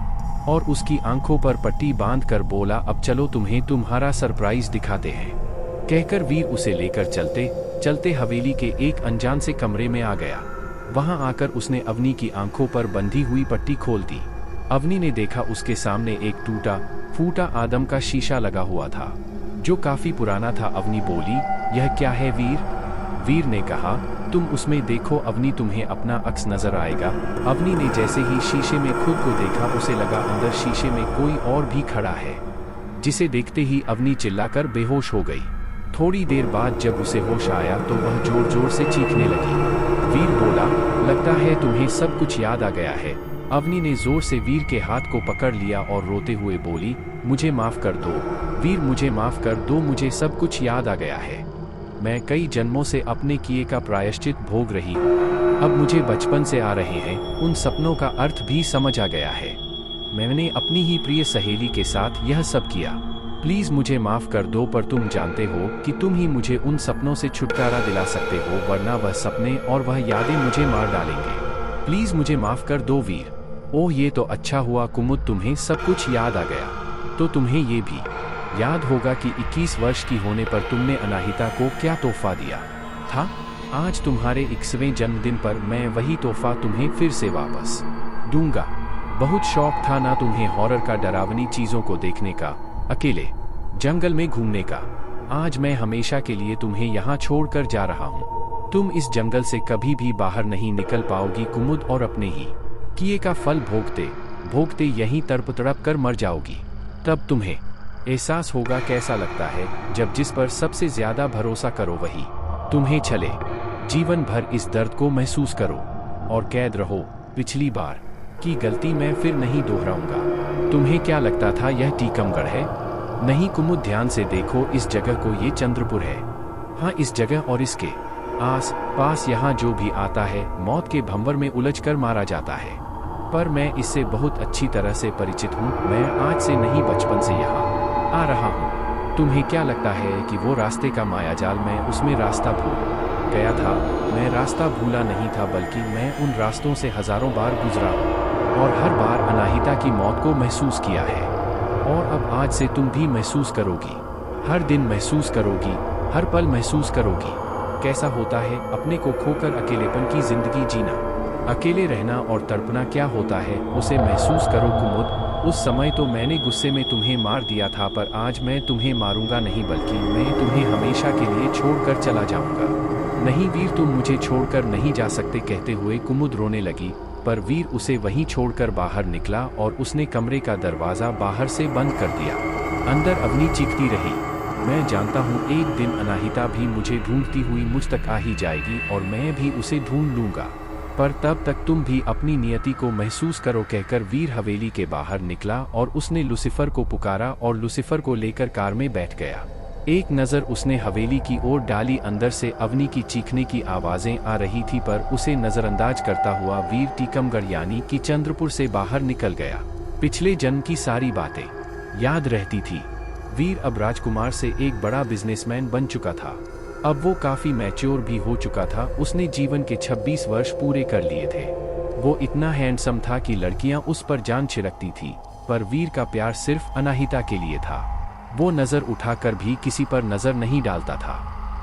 और उसकी आंखों पर पट्टी बांधकर बोला, अब चलो तुम्हें तुम्हारा सरप्राइज दिखाते हैं। कहकर वीर उसे लेकर चलते चलते हवेली के एक अनजान से कमरे में आ गया। वहां आकर उसने अवनी की आंखों पर बंधी हुई पट्टी खोल दी। अवनी ने देखा उसके सामने एक टूटा फूटा आदम का शीशा लगा हुआ था जो काफी पुराना था। अवनी बोली, यह क्या है वीर? वीर ने कहा, तुम उसमें देखो अवनी, तुम्हें अपना अक्स नजर आएगा। अवनी ने जैसे ही शीशे में खुद को देखा उसे लगा अंदर शीशे में कोई और भी खड़ा है, जिसे देखते ही अवनी चिल्लाकर बेहोश हो गई। थोड़ी देर बाद जब उसे होश आया तो वह जोर जोर से चीखने लगी। वीर बोला, लगता है तुम्हें सब कुछ याद आ गया है। अवनी ने जोर से वीर के हाथ को पकड़ लिया और रोते हुए बोली, मुझे माफ कर दो वीर, मुझे माफ कर दो, मुझे सब कुछ याद आ गया है। मैं कई जन्मों से अपने किए का प्रायश्चित भोग रही हूँ। अब मुझे बचपन से आ रहे हैं उन सपनों का अर्थ भी समझ आ गया है। मैंने अपनी ही प्रिय सहेली के साथ यह सब किया। प्लीज मुझे माफ कर दो, पर तुम जानते हो कि तुम ही मुझे उन सपनों से छुटकारा दिला सकते हो, वरना वह सपने और वह यादें मुझे मार डालेंगे। प्लीज मुझे माफ कर दो वीर। ओह, ये तो अच्छा हुआ कुमुद, तुम्हें सब कुछ याद आ गया। तो तुम्हें ये भी याद होगा कि 21 वर्ष की होने पर तुमने अनाहिता को क्या तोहफा दिया था। आज तुम्हारे 21वें जन्मदिन पर मैं वही तोहफा तुम्हें फिर से वापस दूंगा। बहुत शौक था ना तुम्हें हॉरर का, डरावनी चीजों को देखने का, अकेले जंगल में घूमने का। आज मैं हमेशा के लिए तुम्हें यहाँ छोड़कर जा रहा हूँ। तुम इस जंगल से कभी भी बाहर नहीं निकल पाओगी कुमुद, और अपने ही किए का फल भोगते भोगते यहीं तड़प तड़प कर मर जाओगी। तब तुम्हें एहसास होगा कैसा लगता है जब जिस पर सबसे ज्यादा भरोसा करो वही तुम्हें छले। जीवन भर इस दर्द को महसूस करो और कैद रहो। पिछली बार की गलती मैं फिर नहीं दोहराऊंगा। तुम्हें क्या लगता था यह टीकमगढ़ है? नहीं कुमुद, ध्यान से देखो इस जगह को, ये चंद्रपुर है। हाँ, इस जगह और इसके आस पास यहाँ जो भी आता है मौत के भंवर में उलझकर मारा जाता है। पर मैं इससे बहुत अच्छी तरह से परिचित हूँ। मैं आज से नहीं, बचपन से यहाँ आ रहा हूँ। तुम्हें क्या लगता है कि वो रास्ते का मायाजाल, मैं उसमें रास्ता भूल गया था? मैं रास्ता भूला नहीं था, बल्कि मैं उन रास्तों से हजारों बार गुजरा हूँ और हर बार अनाहिता की मौत को महसूस किया है। और अब आज से तुम भी महसूस करोगी, हर दिन महसूस करोगी, हर पल महसूस करोगी कैसा होता है अपने को खोकर अकेलेपन की जिंदगी जीना। अकेले रहना और तड़पना क्या होता है उसे महसूस करो कुमुद। उस समय तो मैंने गुस्से में तुम्हें मार दिया था, पर आज मैं तुम्हें मारूंगा नहीं, बल्कि मैं तुम्हें हमेशा के लिए छोड़कर चला जाऊंगा। नहीं वीर, तुम मुझे छोड़कर नहीं जा सकते। कहते हुए कुमुद रोने लगी, पर वीर उसे वहीं छोड़कर बाहर निकला और उसने कमरे का दरवाजा बाहर से बंद कर दिया। अंदर अवनी चीखती रही, मैं जानता हूँ एक दिन अनाहिता भी मुझे ढूंढती हुई मुझ तक आ ही जाएगी और मैं भी उसे ढूंढ लूंगा, पर तब तक तुम भी अपनी नियति को महसूस करो। कहकर वीर हवेली के बाहर निकला और उसने लूसीफर को पुकारा और लूसीफर को लेकर कार में बैठ गया। एक नज़र उसने हवेली की ओर डाली। अंदर से अवनी की चीखने की आवाजें आ रही थी, पर उसे नजरअंदाज करता हुआ वीर टीकमगढ़ यानी कि चंद्रपुर से बाहर निकल गया। पिछले जन्म की सारी बातें याद रहती थी। वीर अब राजकुमार से एक बड़ा बिजनेसमैन बन चुका था। अब वो काफी मैच्योर भी हो चुका था। उसने जीवन के 26 वर्ष पूरे कर लिए थे। वो इतना हैंडसम था कि लड़कियां उस पर जान छिड़कती थी, पर वीर का प्यार सिर्फ अनाहिता के लिए था। वो नजर उठाकर भी किसी पर नजर नहीं डालता था।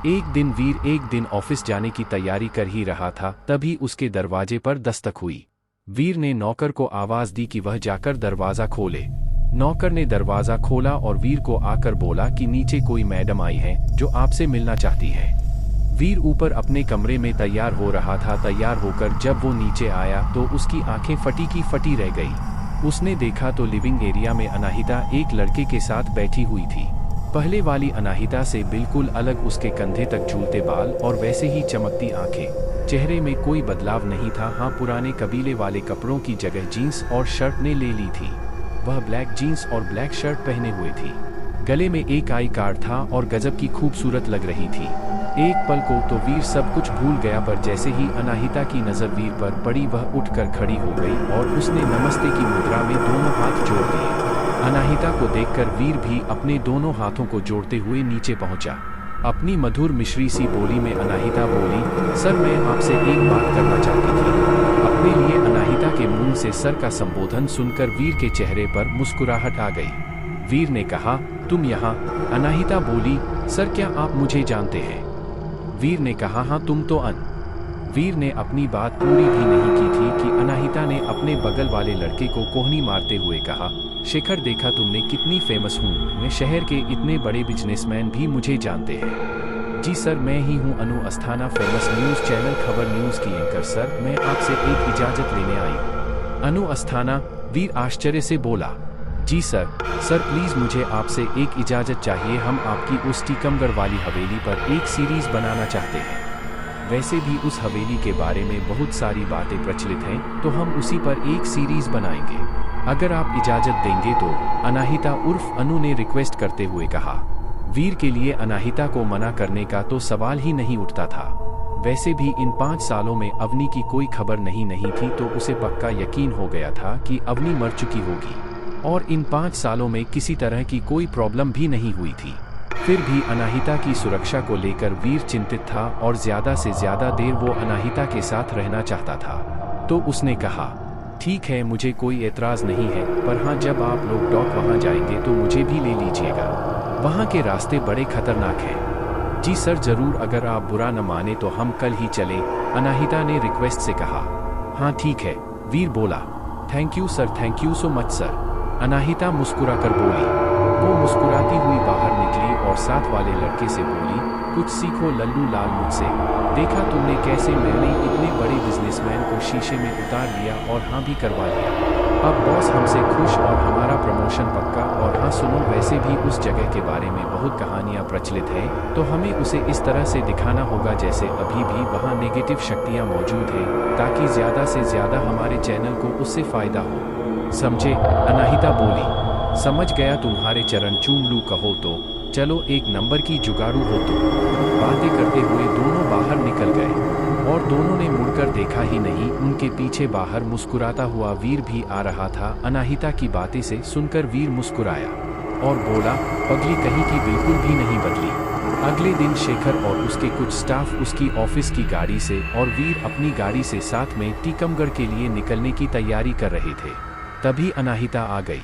एक दिन वीर एक दिन ऑफिस जाने की तैयारी कर ही रहा था, तभी उसके दरवाजे पर दस्तक हुई। वीर ने नौकर को आवाज दी कि वह जाकर दरवाजा खोले। नौकर ने दरवाजा खोला और वीर को आकर बोला कि नीचे कोई मैडम आई है जो आपसे मिलना चाहती है। वीर ऊपर अपने कमरे में तैयार हो रहा था। तैयार होकर जब वो नीचे आया तो उसकी आंखें फटी की फटी रह गई। उसने देखा तो लिविंग एरिया में अनाहिता एक लड़के के साथ बैठी हुई थी। पहले वाली अनाहिता से बिल्कुल अलग, उसके कंधे तक झूलते बाल और वैसे ही चमकती आंखें। चेहरे में कोई बदलाव नहीं था। हाँ, पुराने कबीले वाले कपड़ों की जगह जीन्स और शर्ट ने ले ली थी। वह ब्लैक जीन्स और ब्लैक शर्ट पहने हुए थी। गले में एक आई कार्ड था और गजब की खूबसूरत लग रही थी। एक पल को तो वीर सब कुछ भूल गया, पर जैसे ही अनाहिता की नजर वीर पर पड़ी वह उठकर खड़ी हो गई और उसने नमस्ते की मुद्रा में दोनों हाथ जोड़ दिए। अनाहिता को देखकर वीर भी अपने दोनों हाथों को जोड़ते हुए नीचे पहुंचा। अपनी मधुर मिश्री सी बोली में अनाहिता बोली, सर मैं आपसे एक बात करना चाहती थी। अपने लिए अनाहिता के मुंह से सर का संबोधन सुनकर वीर के चेहरे पर मुस्कुराहट आ गई। वीर ने कहा, तुम यहाँ? अनाहिता बोली, सर क्या आप मुझे जानते हैं? वीर ने कहा, हाँ तुम तो वीर ने अपनी बात पूरी भी नहीं की थी कि अनाहिता ने अपने बगल वाले लड़के को कोहनी मारते हुए कहा, शेखर देखा तुमने कितनी फेमस हूँ मैं, शहर के इतने बड़े बिजनेसमैन भी मुझे जानते हैं। जी सर, मैं ही हूँ अनु अस्थाना, फेमस न्यूज़ चैनल खबर न्यूज़ की एंकर। सर मैं आपसे एक इजाज़त लेने आई हूँ। अनु अस्थाना? वीर आश्चर्य से बोला, जी सर प्लीज़ मुझे आपसे एक इजाज़त चाहिए। हम आपकी उस टीकमगढ़ वाली हवेली पर एक सीरीज़ बनाना चाहते हैं। वैसे भी उस हवेली के बारे में बहुत सारी बातें प्रचलित हैं, तो हम उसी पर एक सीरीज़ बनाएंगे। अगर आप इजाज़त देंगे तो, अनाहिता उर्फ अनु ने रिक्वेस्ट करते हुए कहा। वीर के लिए अनाहिता को मना करने का तो सवाल ही नहीं उठता था। वैसे भी इन 5 सालों में अवनी की कोई खबर नहीं थी, तो उसे पक्का यकीन हो गया था कि अवनी मर चुकी होगी और इन 5 सालों में किसी तरह की कोई प्रॉब्लम भी नहीं हुई थी। फिर भी अनाहिता की सुरक्षा को लेकर वीर चिंतित था और ज़्यादा से ज़्यादा देर वो अनाहिता के साथ रहना चाहता था। तो उसने कहा, ठीक है मुझे कोई एतराज़ नहीं है, पर हाँ जब आप लोग डॉक वहाँ जाएंगे तो मुझे भी ले लीजिएगा। वहाँ के रास्ते बड़े खतरनाक हैं। जी सर ज़रूर, अगर आप बुरा न माने तो हम कल ही चलें, अनाहिता ने रिक्वेस्ट से कहा। हाँ ठीक है, वीर बोला। Thank you sir, thank you so much sir, Anahita मुस्कुराकर बोली। वो मुस्कुराती हुई बाहर निकली और साथ वाले लड़के से बोली, कुछ सीखो लल्लू लाल मुझसे। देखा तुमने कैसे मैंने इतने बड़े बिजनेसमैन को शीशे में उतार लिया और हाँ भी करवा लिया। अब बॉस हमसे खुश और हमारा प्रमोशन पक्का। और हाँ सुनो, वैसे भी उस जगह के बारे में बहुत कहानियाँ प्रचलित हैं, तो हमें उसे इस तरह से दिखाना होगा जैसे अभी भी वहाँ नेगेटिव शक्तियाँ मौजूद हैं, ताकि ज़्यादा से ज़्यादा हमारे चैनल को उससे फ़ायदा हो। समझे? अनाहिता बोली। समझ गया, तुम्हारे चरण चूम लूं कहो तो, चलो एक नंबर की जुगाड़ू हो तो। बातें करते हुए दोनों बाहर निकल गए और दोनों ने मुड़कर देखा ही नहीं, उनके पीछे बाहर मुस्कुराता हुआ वीर भी आ रहा था। अनाहिता की बातें से सुनकर वीर मुस्कुराया और बोला, पगली कहीं की बिल्कुल भी नहीं बदली। अगले दिन शेखर और उसके कुछ स्टाफ उसकी ऑफिस की गाड़ी से और वीर अपनी गाड़ी से साथ में टीकमगढ़ के लिए निकलने की तैयारी कर रहे थे। तभी अनाहिता आ गई।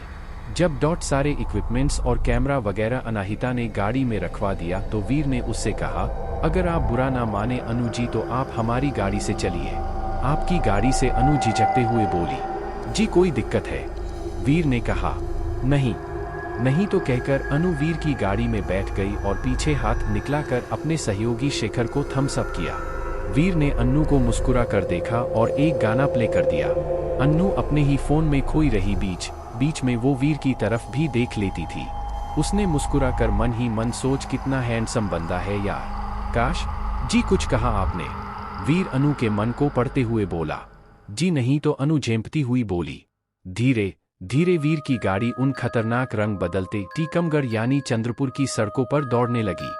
जब डॉट सारे इक्विपमेंट्स और कैमरा वगैरह अनाहिता ने गाड़ी में रखवा दिया तो वीर ने उससे कहा, अगर आप बुरा ना माने अनु जी तो आप हमारी गाड़ी से चलिए। आपकी गाड़ी से? अनु झिझकते हुए बोली। जी कोई दिक्कत है? वीर ने कहा। नहीं तो कहकर अनु वीर की गाड़ी में बैठ गई और पीछे हाथ निकलाकर अपने सहयोगी शेखर को थम्स अप किया। वीर ने अन्नू को मुस्कुरा कर देखा और एक गाना प्ले कर दिया। अन्नू अपने ही फोन में खोई रही, बीच में वो वीर की तरफ भी देख लेती थी। उसने मुस्कुराकर मन ही मन सोच, कितना हैंडसम बंदा है यार, काश। जी कुछ कहा आपने? वीर अनु के मन को पढ़ते हुए बोला। जी नहीं तो, अनु झेंपती हुई बोली। धीरे धीरे वीर की गाड़ी उन खतरनाक रंग बदलते टीकमगढ़ यानी चंद्रपुर की सड़कों पर दौड़ने लगी।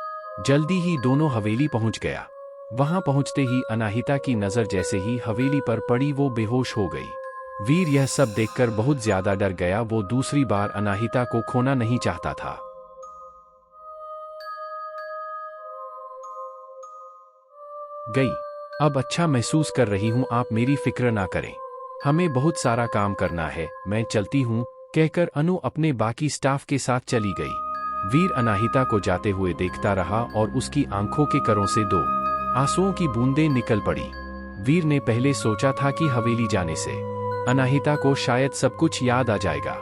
जल्दी ही दोनों हवेली पहुंच गया। वहां पहुंचते ही अनाहिता की नजर जैसे ही हवेली पर पड़ी वो बेहोश हो गई। वीर यह सब देखकर बहुत ज्यादा डर गया। वो दूसरी बार अनाहिता को खोना नहीं चाहता था। गई। अब अच्छा महसूस कर रही हूं, आप मेरी फिक्र ना करें, हमें बहुत सारा काम करना है, मैं चलती हूं, कहकर अनु अपने बाकी स्टाफ के साथ चली गई। वीर अनाहिता को जाते हुए देखता रहा और उसकी आंखों के करों से 2 आंसुओं की बूंदें निकल पड़ी। वीर ने पहले सोचा था कि हवेली जाने से अनाहिता को शायद सब कुछ याद आ जाएगा,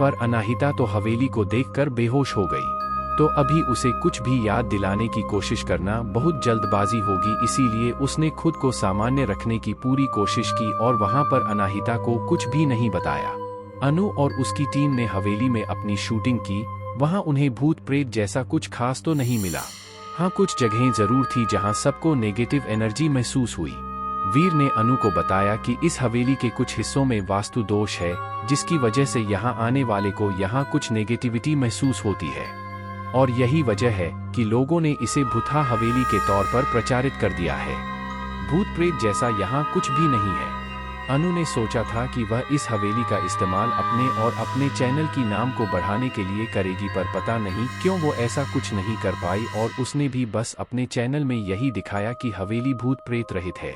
पर अनाहिता तो हवेली को देखकर बेहोश हो गई। तो अभी उसे कुछ भी याद दिलाने की कोशिश करना बहुत जल्दबाजी होगी, इसीलिए उसने खुद को सामान्य रखने की पूरी कोशिश की और वहां पर अनाहिता को कुछ भी नहीं बताया। अनु और उसकी टीम ने हवेली में अपनी शूटिंग की। वहां उन्हें भूत प्रेत जैसा कुछ खास तो नहीं मिला। हाँ, कुछ जगहें जरूर थी जहां सबको नेगेटिव एनर्जी महसूस हुई। वीर ने अनु को बताया कि इस हवेली के कुछ हिस्सों में वास्तु दोष है, जिसकी वजह से यहाँ आने वाले को यहाँ कुछ नेगेटिविटी महसूस होती है और यही वजह है कि लोगों ने इसे भूथा हवेली के तौर पर प्रचारित कर दिया है। भूत प्रेत जैसा यहाँ कुछ भी नहीं है। अनु ने सोचा था कि वह इस हवेली का इस्तेमाल अपने और अपने चैनल की नाम को बढ़ाने के लिए करेगी, पर पता नहीं क्यों वो ऐसा कुछ नहीं कर पाई और उसने भी बस अपने चैनल में यही दिखाया कि हवेली भूत प्रेत रहित है,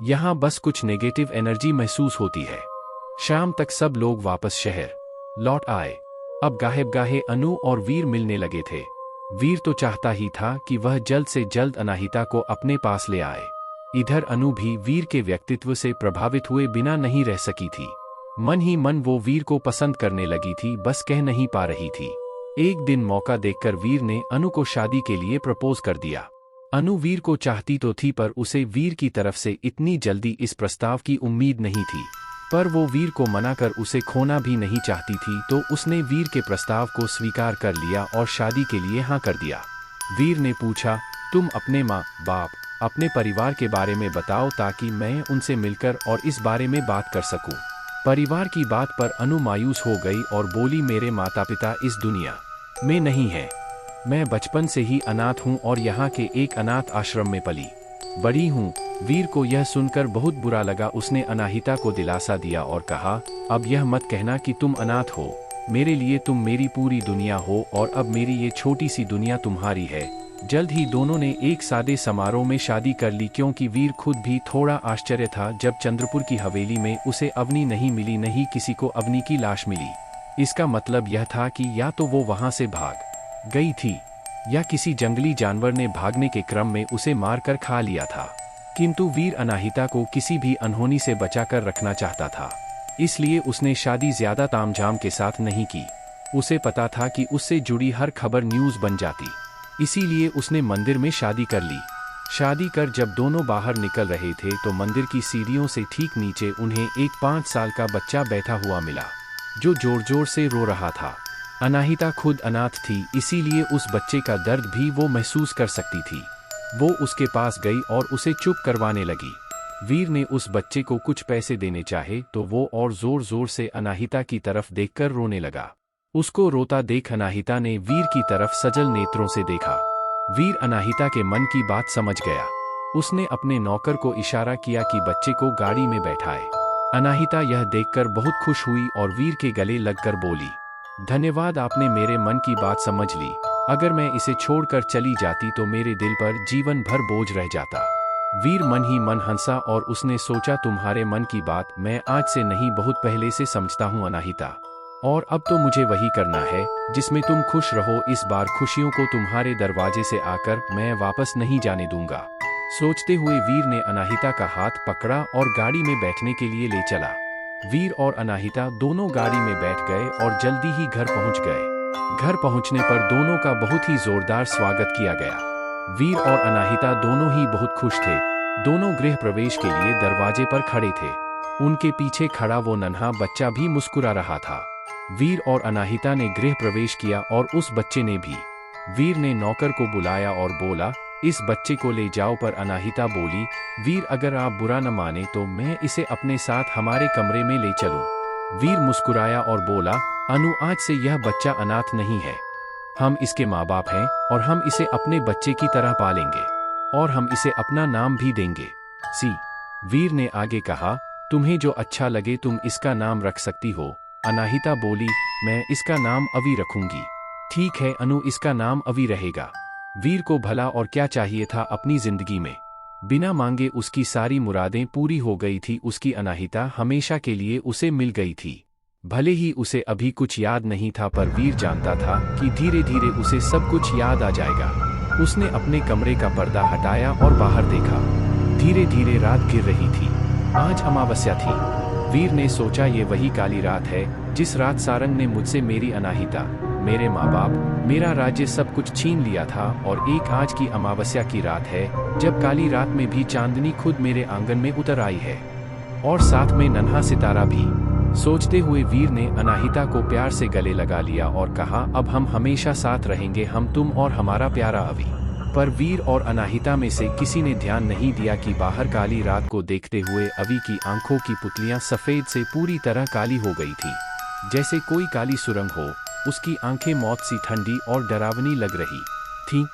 यहाँ बस कुछ नेगेटिव एनर्जी महसूस होती है। शाम तक सब लोग वापस शहर लौट आए। अब गाहे अनु और वीर मिलने लगे थे। वीर तो चाहता ही था कि वह जल्द से जल्द अनाहिता को अपने पास ले आए। इधर अनु भी वीर के व्यक्तित्व से प्रभावित हुए बिना नहीं रह सकी थी। मन ही मन वो वीर को पसंद करने लगी थी, बस कह नहीं पा रही थी। एक दिन मौका देखकर वीर ने अनु को शादी के लिए प्रपोज कर दिया। अनु वीर को चाहती तो थी, पर उसे वीर की तरफ से इतनी जल्दी इस प्रस्ताव की उम्मीद नहीं थी। पर वो वीर को मनाकर उसे खोना भी नहीं चाहती थी, तो उसने वीर के प्रस्ताव को स्वीकार कर लिया और शादी के लिए हाँ कर दिया। वीर ने पूछा, तुम अपने माँ बाप, अपने परिवार के बारे में बताओ ताकि मैं उनसे मिलकर और इस बारे में बात कर सकूं। परिवार की बात पर अनु मायूस हो गई और बोली, मेरे माता पिता इस दुनिया में नहीं है। मैं बचपन से ही अनाथ हूँ और यहाँ के एक अनाथ आश्रम में पली बड़ी हूँ। वीर को यह सुनकर बहुत बुरा लगा। उसने अनाहिता को दिलासा दिया और कहा, अब यह मत कहना कि तुम अनाथ हो। मेरे लिए तुम मेरी पूरी दुनिया हो और अब मेरी ये छोटी सी दुनिया तुम्हारी है। जल्द ही दोनों ने एक सादे समारोह में शादी कर ली, क्योंकि वीर खुद भी थोड़ा आश्चर्य था जब चंद्रपुर की हवेली में उसे अवनी नहीं मिली, नहीं किसी को अवनी की लाश मिली। इसका मतलब यह था कि या तो वो वहां से भाग गई थी या किसी जंगली जानवर ने भागने के क्रम में उसे मारकर खा लिया था। किंतु वीर अनाहिता को किसी भी अनहोनी से बचाकर रखना चाहता था, इसलिए उसने शादी ज्यादा तामझाम के साथ नहीं की। उसे पता था कि उससे जुड़ी हर खबर न्यूज़ बन जाती, इसीलिए उसने मंदिर में शादी कर ली। शादी कर जब दोनों बाहर निकल रहे थे तो मंदिर की सीढ़ियों से ठीक नीचे उन्हें एक 5 साल का बच्चा बैठा हुआ मिला, जो जोर जोर से रो रहा था। अनाहिता खुद अनाथ थी, इसीलिए उस बच्चे का दर्द भी वो महसूस कर सकती थी। वो उसके पास गई और उसे चुप करवाने लगी। वीर ने उस बच्चे को कुछ पैसे देने चाहे तो वो और जोर जोर से अनाहिता की तरफ देखकर रोने लगा। उसको रोता देख अनाहिता ने वीर की तरफ सजल नेत्रों से देखा। वीर अनाहिता के मन की बात समझ गया। उसने अपने नौकर को इशारा किया कि बच्चे को गाड़ी में बैठाए। अनाहिता यह देखकर बहुत खुश हुई और वीर के गले लगकर बोली, धन्यवाद, आपने मेरे मन की बात समझ ली। अगर मैं इसे छोड़कर चली जाती तो मेरे दिल पर जीवन भर बोझ रह जाता। वीर मन ही मन हंसा और उसने सोचा, तुम्हारे मन की बात मैं आज से नहीं बहुत पहले से समझता हूँ अनाहिता, और अब तो मुझे वही करना है जिसमें तुम खुश रहो। इस बार खुशियों को तुम्हारे दरवाजे से आकर मैं वापस नहीं जाने दूंगा। सोचते हुए वीर ने अनाहिता का हाथ पकड़ा और गाड़ी में बैठने के लिए ले चला। वीर और अनाहिता दोनों गाड़ी में बैठ गए और जल्दी ही घर पहुंच गए। घर पहुंचने पर दोनों का बहुत ही जोरदार स्वागत किया गया। वीर और अनाहिता दोनों ही बहुत खुश थे। दोनों गृह प्रवेश के लिए दरवाजे पर खड़े थे। उनके पीछे खड़ा वो नन्हा बच्चा भी मुस्कुरा रहा था। वीर और अनाहिता ने गृह प्रवेश किया और उस बच्चे ने भी। वीर ने नौकर को बुलाया और बोला, इस बच्चे को ले जाओ, पर अनाहिता बोली, वीर अगर आप बुरा न माने तो मैं इसे अपने साथ हमारे कमरे में ले चलूं। वीर मुस्कुराया और बोला, अनु, आज से यह बच्चा अनाथ नहीं है। हम इसके माँ बाप हैं और हम इसे अपने बच्चे की तरह पालेंगे और हम इसे अपना नाम भी देंगे, सी। वीर ने आगे कहा, तुम्हें जो अच्छा लगे तुम इसका नाम रख सकती हो। अनाहिता बोली, मैं इसका नाम अवि रखूंगी। ठीक है अनु, इसका नाम अवि रहेगा। वीर को भला और क्या चाहिए था अपनी जिंदगी में। बिना मांगे उसकी सारी मुरादें पूरी हो गई थी। उसकी अनाहिता हमेशा के लिए उसे मिल गई थी। भले ही उसे अभी कुछ याद नहीं था, पर वीर जानता था कि धीरे धीरे उसे सब कुछ याद आ जाएगा। उसने अपने कमरे का पर्दा हटाया और बाहर देखा। धीरे धीरे रात गिर रही थी। आज अमावस्या थी। वीर ने सोचा, ये वही काली रात है जिस रात सारंग ने मुझसे मेरी अनाहिता, मेरे माँ बाप, मेरा राज्य सब कुछ छीन लिया था और एक आज की अमावस्या की रात है जब काली रात में भी चांदनी खुद मेरे आंगन में उतर आई है और साथ में नन्हा सितारा भी। सोचते हुए वीर ने अनाहिता को प्यार से गले लगा लिया और कहा, अब हम हमेशा साथ रहेंगे, हम, तुम और हमारा प्यारा अवि। पर वीर और अनाहिता में से किसी ने ध्यान नहीं दिया कि बाहर काली रात को देखते हुए अवि की आंखों की पुतलियां सफेद से पूरी तरह काली हो गई थी, जैसे कोई काली सुरंग हो। उसकी आंखें मौत सी ठंडी और डरावनी लग रही थीं।